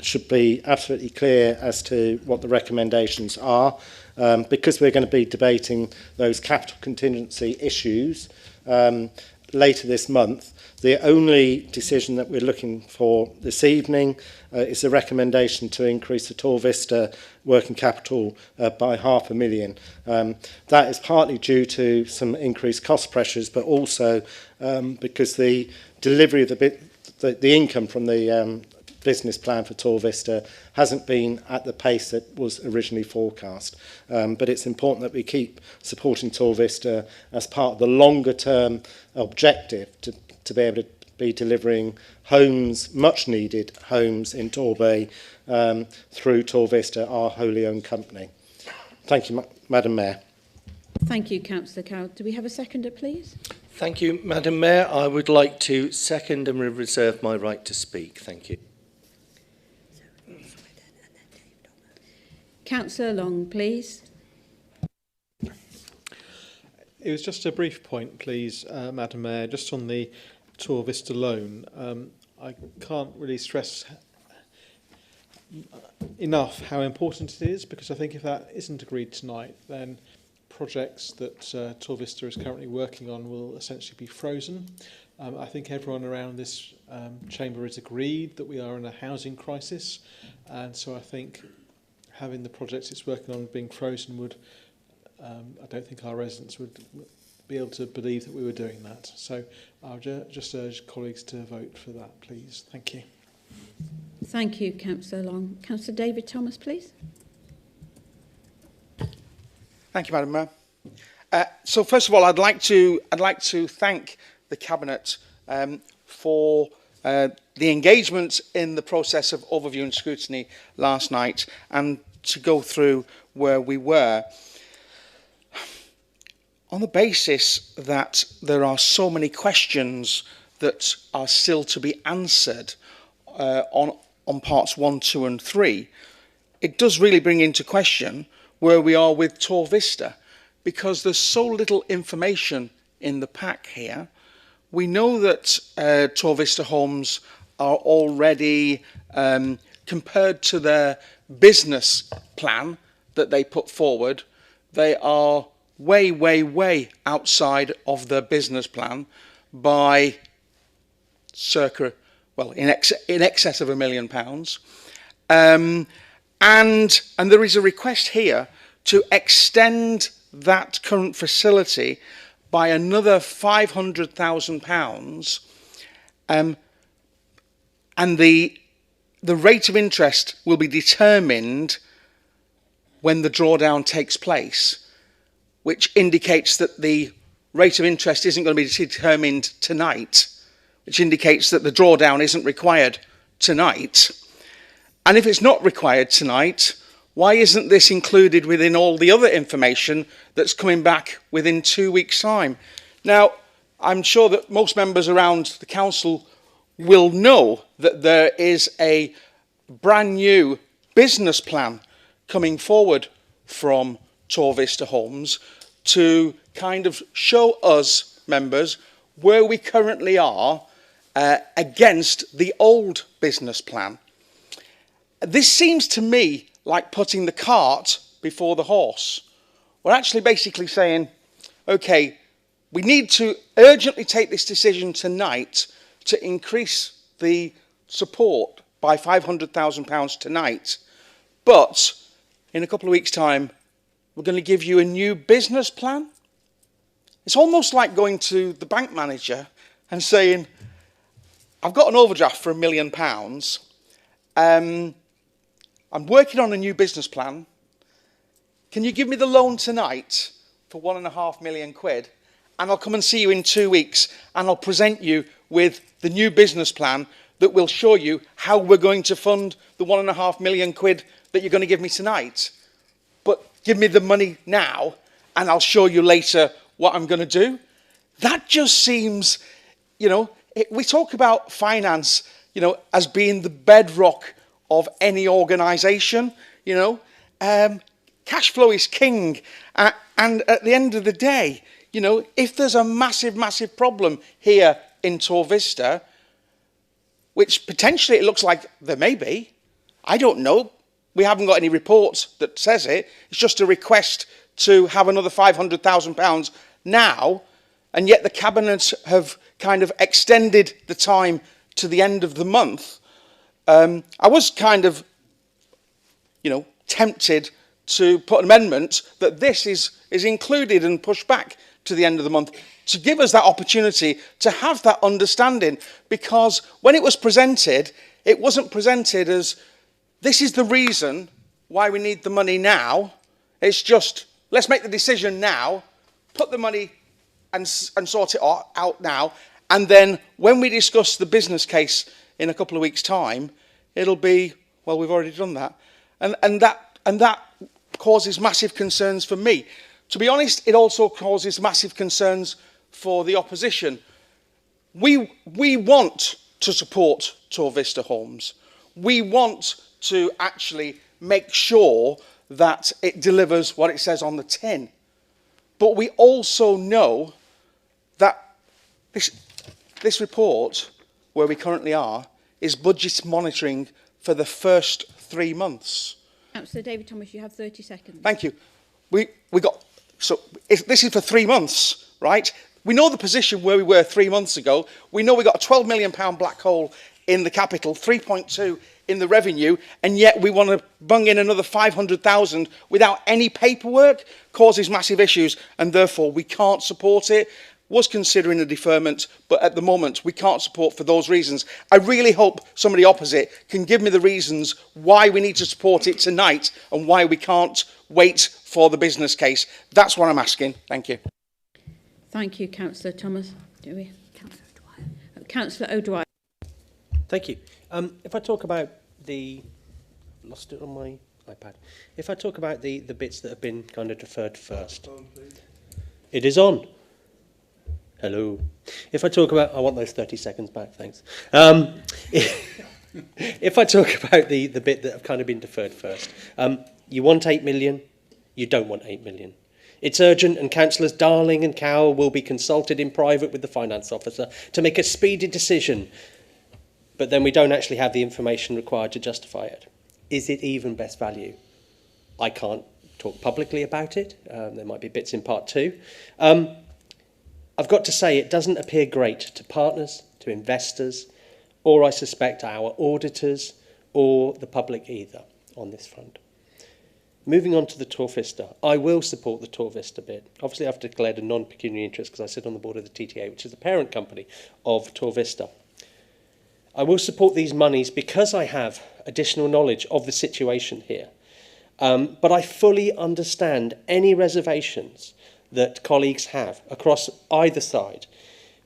should be absolutely clear as to what the recommendations are. Because we're going to be debating those capital contingency issues, later this month. The only decision that we're looking for this evening is a recommendation to increase the Tor Vista working capital by £500,000. That is partly due to some increased cost pressures, but also because the delivery of the income from the business plan for Tor Vista hasn't been at the pace that was originally forecast. But it's important that we keep supporting Tor Vista as part of the longer term objective to be able to be delivering homes, much needed homes in Torbay through Tor Vista, our wholly owned company. Thank you, Madam Mayor. Thank you, Councillor Cowell. Do we have a seconder, please? Thank you, Madam Mayor. I would like to second and reserve my right to speak. Thank you. Councillor Long, please. It was just a brief point, please, Madam Mayor, just on the Tor Vista loan. I can't really stress enough how important it is, because I think if that isn't agreed tonight, then projects that Tor Vista is currently working on will essentially be frozen. I think everyone around this chamber has agreed that we are in a housing crisis, and so I think having the projects it's working on being frozen would, I don't think our residents would be able to believe that we were doing that. So I'll just urge colleagues to vote for that, please. Thank you. Thank you, Councillor Long. Councillor David Thomas, please. Thank you, Madam Mayor. So first of all, I'd like to thank the Cabinet for the engagement in the process of overview and scrutiny last night, and to go through where we were. On the basis that there are so many questions that are still to be answered on parts 1, 2 and 3, it does really bring into question where we are with Tor Vista, because there's so little information in the pack here. We know that Tor Vista homes are already, compared to their business plan that they put forward, they are way, way, way outside of the business plan by circa, well, in excess of £1 million. And there is a request here to extend that current facility by another £500,000, and the rate of interest will be determined when the drawdown takes place, which indicates that the rate of interest isn't going to be determined tonight, which indicates that the drawdown isn't required tonight. And if it's not required tonight, why isn't this included within all the other information that's coming back within 2 weeks' time? Now, I'm sure that most members around the council will know that there is a brand new business plan coming forward from Tor Vista Homes to kind of show us, members, where we currently are against the old business plan. This seems to me like putting the cart before the horse. We're actually basically saying, okay, we need to urgently take this decision tonight to increase the support by £500,000 tonight, but in a couple of weeks' time, we're going to give you a new business plan. It's almost like going to the bank manager and saying, I've got an overdraft for £1 million. I'm working on a new business plan. Can you give me the loan tonight for £1.5 million? And I'll come and see you in 2 weeks, and I'll present you with the new business plan that will show you how we're going to fund the £1.5 million that you're going to give me tonight. But give me the money now, and I'll show you later what I'm going to do. That just seems, you know, we talk about finance, you know, as being the bedrock of any organisation, you know. Cash flow is king. And at the end of the day, you know, if there's a massive, massive problem here in Tor Vista, which potentially it looks like there may be, I don't know. We haven't got any reports that says it. It's just a request to have another £500,000 now. and yet the Cabinet have kind of extended the time to the end of the month, I was kind of, tempted to put an amendment that this is included and pushed back to the end of the month to give us that opportunity to have that understanding, because when it was presented, it wasn't presented as this is the reason why we need the money now. It's just, let's make the decision now, put the money and sort it out now, and then when we discuss the business case in a couple of weeks' time, it'll be, well, we've already done that. And that causes massive concerns for me. To be honest, it also causes massive concerns for the opposition. We want to support Tor Vista Homes. We want to actually make sure that it delivers what it says on the tin. But we also know that this report, where we currently are, is budget monitoring for the first 3 months. Councillor David Thomas, you have 30 seconds. Thank you. This is for 3 months, right? We know the position where we were 3 months ago. We know we got a £12 million black hole in the capital, 3.2 in the revenue, and yet we want to bung in another 500,000 without any paperwork, causes massive issues, and therefore we can't support it. Was considering a deferment, but at the moment we can't support for those reasons. I really hope somebody opposite can give me the reasons why we need to support it tonight and why we can't wait for the business case. That's what I'm asking. Thank you. Thank you, Councillor Thomas. Do we? Councillor O'Dwyer. Thank you. If I talk about lost it on my iPad. If I talk about the bits that have been kind of deferred first. It is on. Hello. If I talk about, I want those 30 seconds back, thanks. If I talk about the bit that have kind of been deferred first, you want 8 million, you don't want 8 million. It's urgent, and Councillors Darling and Cowell will be consulted in private with the finance officer to make a speedy decision, but then we don't actually have the information required to justify it. Is it even best value? I can't talk publicly about it. There might be bits in part 2. I've got to say, it doesn't appear great to partners, to investors, or I suspect our auditors, or the public either, on this front. Moving on to the Tor Vista, I will support the Tor Vista bid. Obviously, I've declared a non-pecuniary interest because I sit on the board of the TTA, which is the parent company of Tor Vista. I will support these monies because I have additional knowledge of the situation here. But I fully understand any reservations that colleagues have across either side,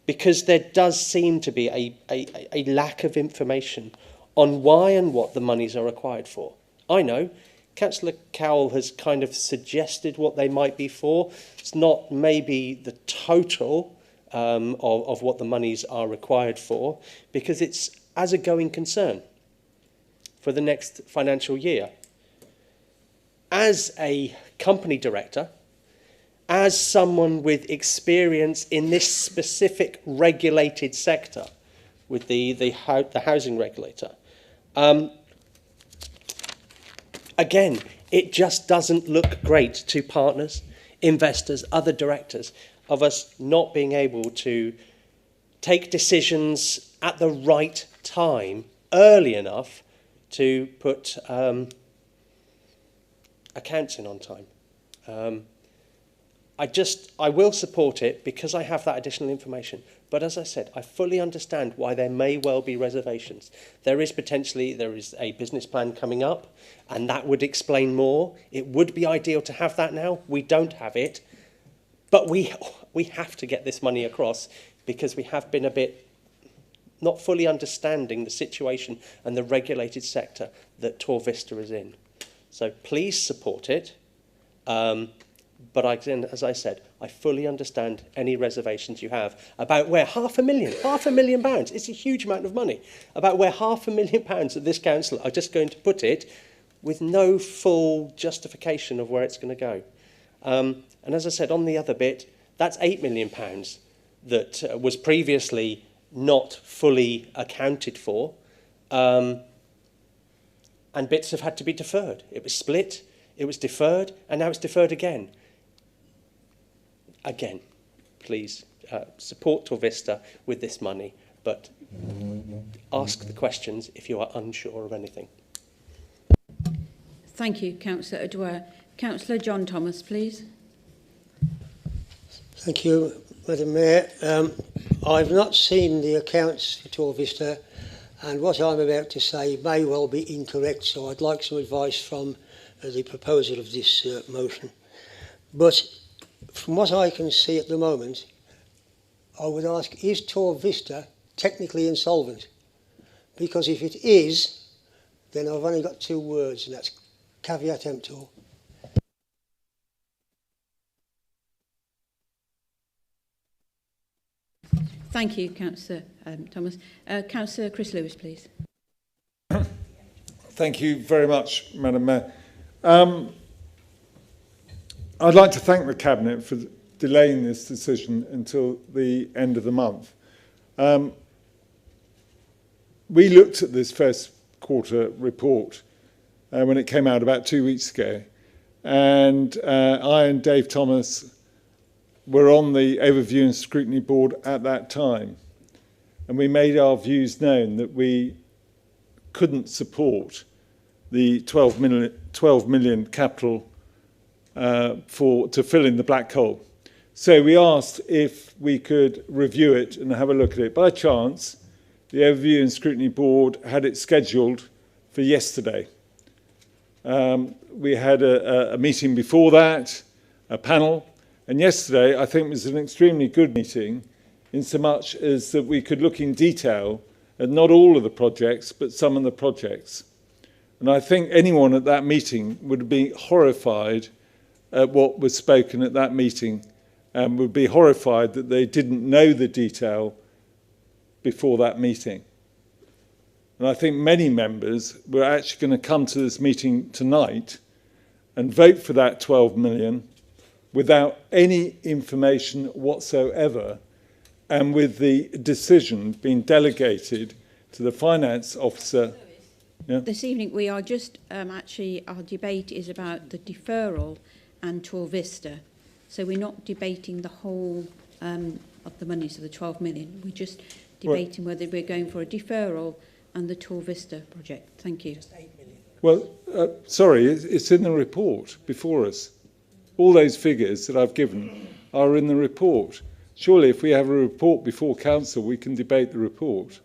because there does seem to be a lack of information on why and what the monies are required for. I know Councillor Cowell has kind of suggested what they might be for. It's not maybe the total of what the monies are required for, because it's as a going concern for the next financial year. As a company director, as someone with experience in this specific regulated sector, with the housing regulator, again, it just doesn't look great to partners, investors, other directors, of us not being able to take decisions at the right time, early enough, to put accounts in on time. I will support it because I have that additional information. But as I said, I fully understand why there may well be reservations. There is a business plan coming up, and that would explain more. It would be ideal to have that now. We don't have it. But we have to get this money across, because we have been a bit not fully understanding the situation and the regulated sector that Tor Vista is in. So please support it. But again, as I said, I fully understand any reservations you have about where £500,000, it's a huge amount of money, about where £500,000 that this council are just going to put it with no full justification of where it's going to go. And as I said, on the other bit, that's £8 million that was previously not fully accounted for, and bits have had to be deferred. It was split, it was deferred, and now it's deferred again. Again, please, support Tor Vista with this money, but ask the questions if you are unsure of anything. Thank you, Councillor Adware. Councillor John Thomas, please. Thank you, Madam Mayor. I've not seen the accounts for Tor Vista, and what I'm about to say may well be incorrect, so I'd like some advice from the proposal of this motion. But from what I can see at the moment, I would ask, is Tor Vista technically insolvent? Because if it is, then I've only got two words, and that's caveat emptor. Thank you, Councillor Thomas. Councillor Chris Lewis, please. Thank you very much, Madam Mayor. I'd like to thank the Cabinet for delaying this decision until the end of the month. We looked at this first quarter report when it came out about 2 weeks ago, and I and Dave Thomas were on the Overview and Scrutiny Board at that time, and we made our views known that we couldn't support the 12 million capital to fill in the black hole. So we asked if we could review it and have a look at it. By chance, the Overview and Scrutiny Board had it scheduled for yesterday. We had a meeting before that, a panel, and yesterday I think was an extremely good meeting in so much as that we could look in detail at not all of the projects, but some of the projects. And I think anyone at that meeting would be horrified at what was spoken at that meeting, and would be horrified that they didn't know the detail before that meeting. And I think many members were actually going to come to this meeting tonight and vote for that 12 million without any information whatsoever, and with the decision being delegated to the finance officer. Yeah. This evening we are just actually, our debate is about the deferral and Tor Vista. So we're not debating the whole of the money, so the 12 million. We're just debating whether we're going for a deferral and the Tor Vista project. Thank you. Well, sorry, it's in the report before us. All those figures that I've given are in the report. Surely if we have a report before council, we can debate the report.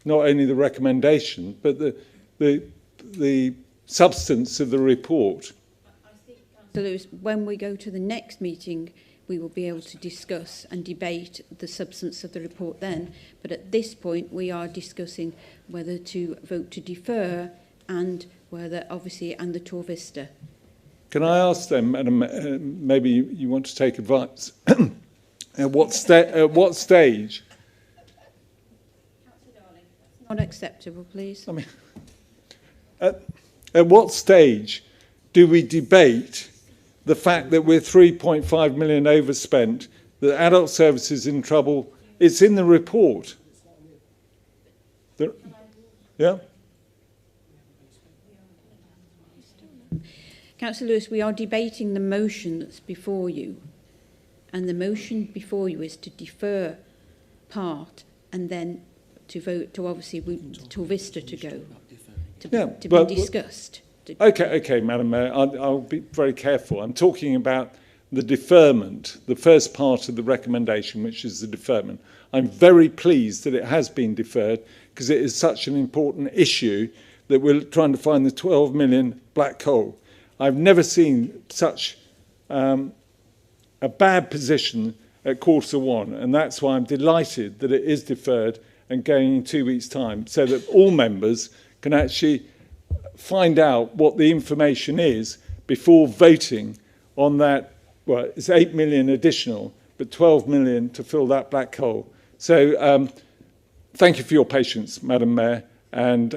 Not only the recommendation, but the substance of the report. So Lewis, when we go to the next meeting, we will be able to discuss and debate the substance of the report then. But at this point, we are discussing whether to vote to defer and whether, obviously, and the Tor Vista. Can I ask them, Madam, maybe you want to take advice? At what stage? Not acceptable, please. I mean, at what stage do we debate the fact that we're 3.5 million overspent, that adult services in trouble? It's in the report. Yeah? Councillor Lewis, we are debating the motion that's before you. And the motion before you is to defer part and then to vote to obviously Tor Vista to go, to be discussed. Okay, Madam Mayor, I'll be very careful. I'm talking about the deferment, the first part of the recommendation, which is the deferment. I'm very pleased that it has been deferred because it is such an important issue that we're trying to find the 12 million black hole. I've never seen such a bad position at Q1, and that's why I'm delighted that it is deferred and going in 2 weeks' time, so that all members can actually find out what the information is before voting on that. Well, it's 8 million additional, but 12 million to fill that black hole. So thank you for your patience, Madam Mayor, and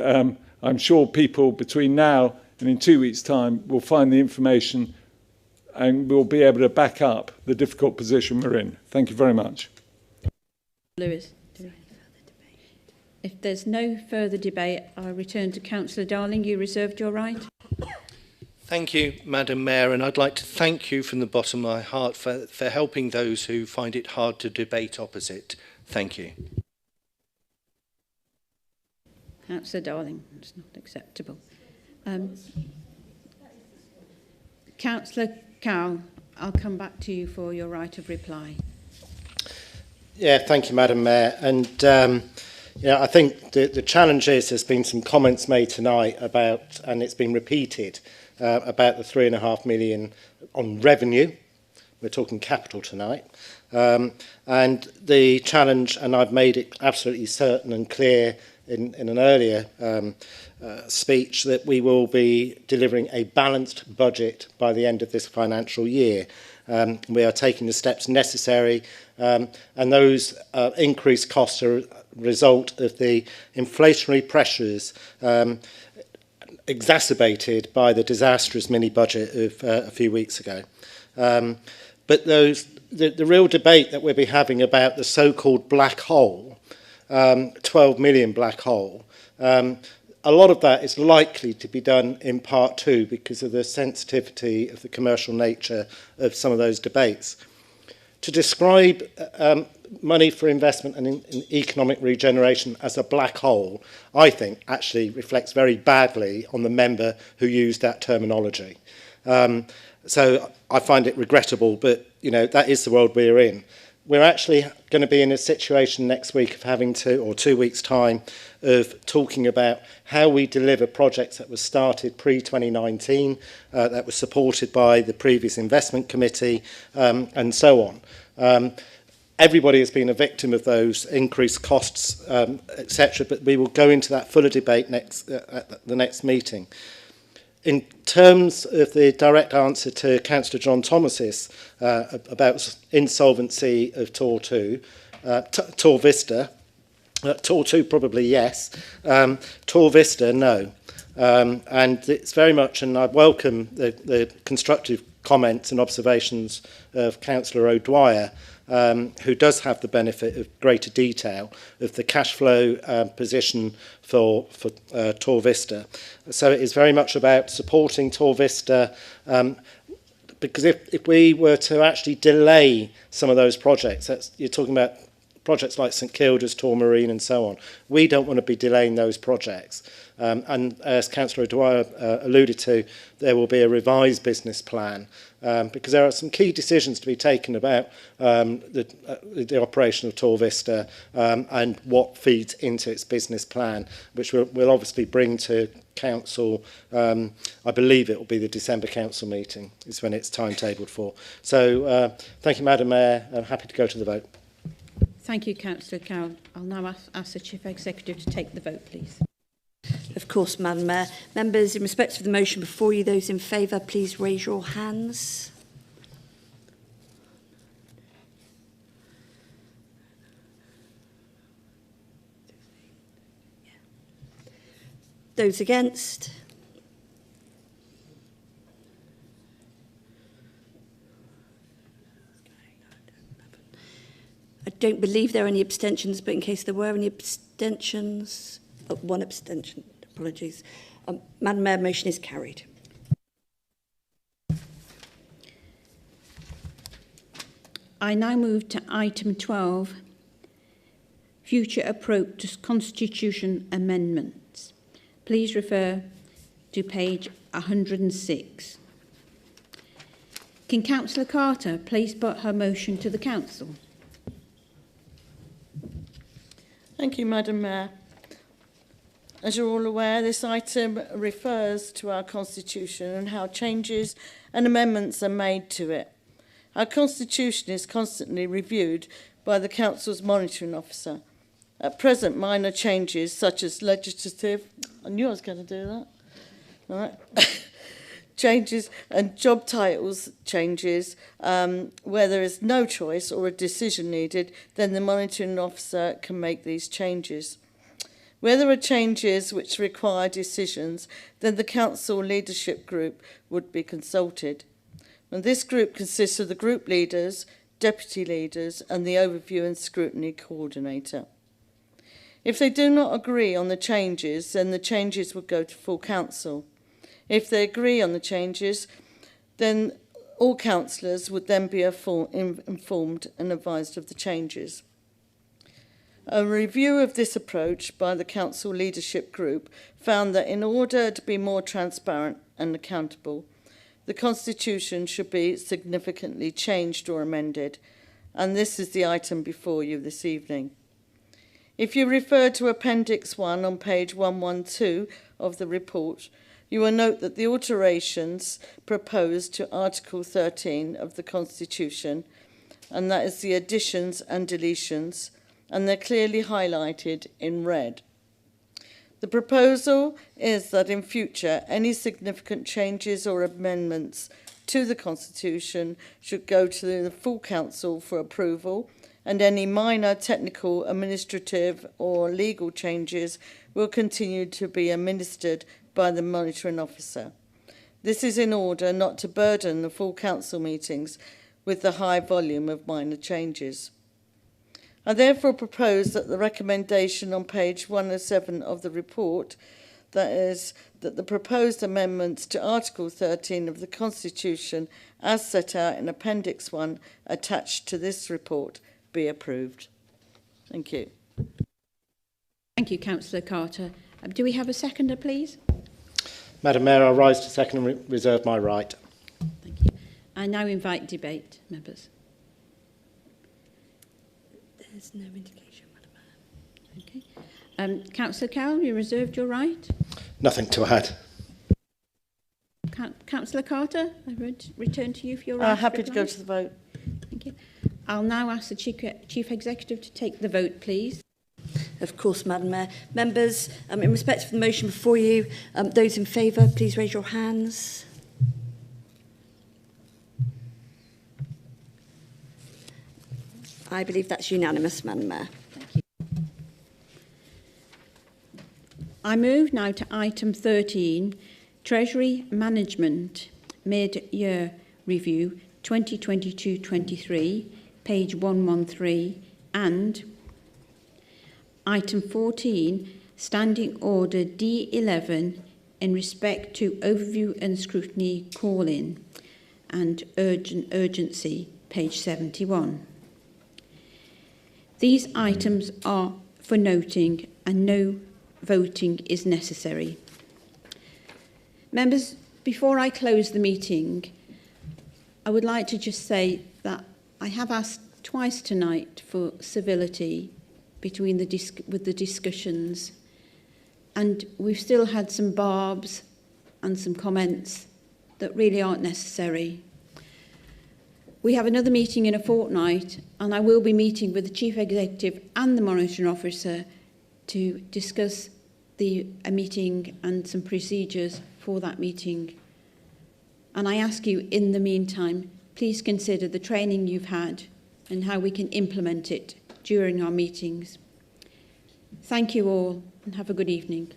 I'm sure people between now and in 2 weeks' time will find the information and we'll be able to back up the difficult position we're in. Thank you very much. Lewis. If there's no further debate, I'll return to Councillor Darling. You reserved your right. Thank you, Madam Mayor, and I'd like to thank you from the bottom of my heart for helping those who find it hard to debate opposite. Thank you. Councillor Darling, it's not acceptable. Councillor Cowell, I'll come back to you for your right of reply. Yeah, thank you, Madam Mayor. And yeah, I think the challenge is there's been some comments made tonight about, and it's been repeated, about the £3.5 million on revenue. We're talking capital tonight. And the challenge, and I've made it absolutely certain and clear in an earlier speech, that we will be delivering a balanced budget by the end of this financial year. We are taking the steps necessary, and those increased costs are a result of the inflationary pressures exacerbated by the disastrous mini-budget of a few weeks ago. But the real debate that we'll be having about the so-called black hole, 12 million black hole, a lot of that is likely to be done in part two because of the sensitivity of the commercial nature of some of those debates. To describe money for investment and in economic regeneration as a black hole, I think actually reflects very badly on the member who used that terminology. So I find it regrettable, but you know, that is the world we're in. We're actually going to be in a situation next week of having to, or 2 weeks' time, of talking about how we deliver projects that were started pre-2019, that were supported by the previous investment committee, and so on. Everybody has been a victim of those increased costs, etc., but we will go into that fuller debate at the next meeting. In terms of the direct answer to Councillor John Thomas's about insolvency of Tor 2, Tor Vista, Tor 2 probably yes, Tor Vista no. And it's very much, and I welcome the constructive comments and observations of Councillor O'Dwyer, who does have the benefit of greater detail of the cash flow position for Tor Vista. So it is very much about supporting Tor Vista, because if we were to actually delay some of those projects, you're talking about projects like St Kilda's, Tor Marine and so on, we don't want to be delaying those projects. And as Councillor O'Dwyer alluded to, there will be a revised business plan, because there are some key decisions to be taken about the operation of Tor Vista and what feeds into its business plan, which we'll obviously bring to Council. I believe it will be the December Council meeting is when it's timetabled for. So thank you, Madam Mayor. I'm happy to go to the vote. Thank you, Councillor Cowell. I'll now ask the Chief Executive to take the vote, please. Of course, Madam Mayor. Members, in respect of the motion before you, those in favour, please raise your hands. Those against? I don't believe there are any abstentions, but in case there were any abstentions, one abstention, apologies. Madam Mayor, motion is carried. I now move to item 12, future approach to constitution amendments. Please refer to page 106. Can Councillor Carter please put her motion to the Council? Thank you, Madam Mayor. As you're all aware, this item refers to our Constitution and how changes and amendments are made to it. Our Constitution is constantly reviewed by the Council's monitoring officer. At present, minor changes such as legislative, I knew I was going to do that, all right, changes and job titles changes, where there is no choice or a decision needed, then the monitoring officer can make these changes. Where there are changes which require decisions, then the Council Leadership Group would be consulted. And this group consists of the group leaders, deputy leaders, and the Overview and Scrutiny Coordinator. If they do not agree on the changes, then the changes would go to full Council. If they agree on the changes, then all councillors would then be informed and advised of the changes. A review of this approach by the Council Leadership Group found that in order to be more transparent and accountable, the Constitution should be significantly changed or amended, and this is the item before you this evening. If you refer to Appendix 1 on page 112 of the report, you will note that the alterations proposed to Article 13 of the Constitution, and that is the additions and deletions, and they're clearly highlighted in red. The proposal is that in future, any significant changes or amendments to the Constitution should go to the full Council for approval, and any minor technical, administrative or legal changes will continue to be administered by the monitoring officer. This is in order not to burden the full Council meetings with the high volume of minor changes. I therefore propose that the recommendation on page 107 of the report, that is, that the proposed amendments to Article 13 of the Constitution, as set out in Appendix 1 attached to this report, be approved. Thank you. Thank you, Councillor Carter. Do we have a seconder, please? Madam Mayor, I rise to second and reserve my right. Thank you. I now invite debate, members. There's no indication, Madam Mayor. Okay. Councillor Cowell, you reserved your right. Nothing to add. Councillor Carter, I return to you for your right. Happy to go to the vote. Thank you. I'll now ask the Chief Executive to take the vote, please. Of course, Madam Mayor. Members, in respect of the motion before you, those in favour, please raise your hands. I believe that's unanimous, Madam Mayor. Thank you. I move now to item 13, Treasury Management Mid-Year Review 2022-23, page 113, and item 14, Standing Order D11 in respect to overview and scrutiny call-in and urgency, page 71. These items are for noting and no voting is necessary. Members, before I close the meeting, I would like to just say that I have asked twice tonight for civility between with the discussions, and we've still had some barbs and some comments that really aren't necessary. We have another meeting in a fortnight, and I will be meeting with the Chief Executive and the Monitoring Officer to discuss a meeting and some procedures for that meeting. And I ask you, in the meantime, please consider the training you've had and how we can implement it during our meetings. Thank you all, and have a good evening.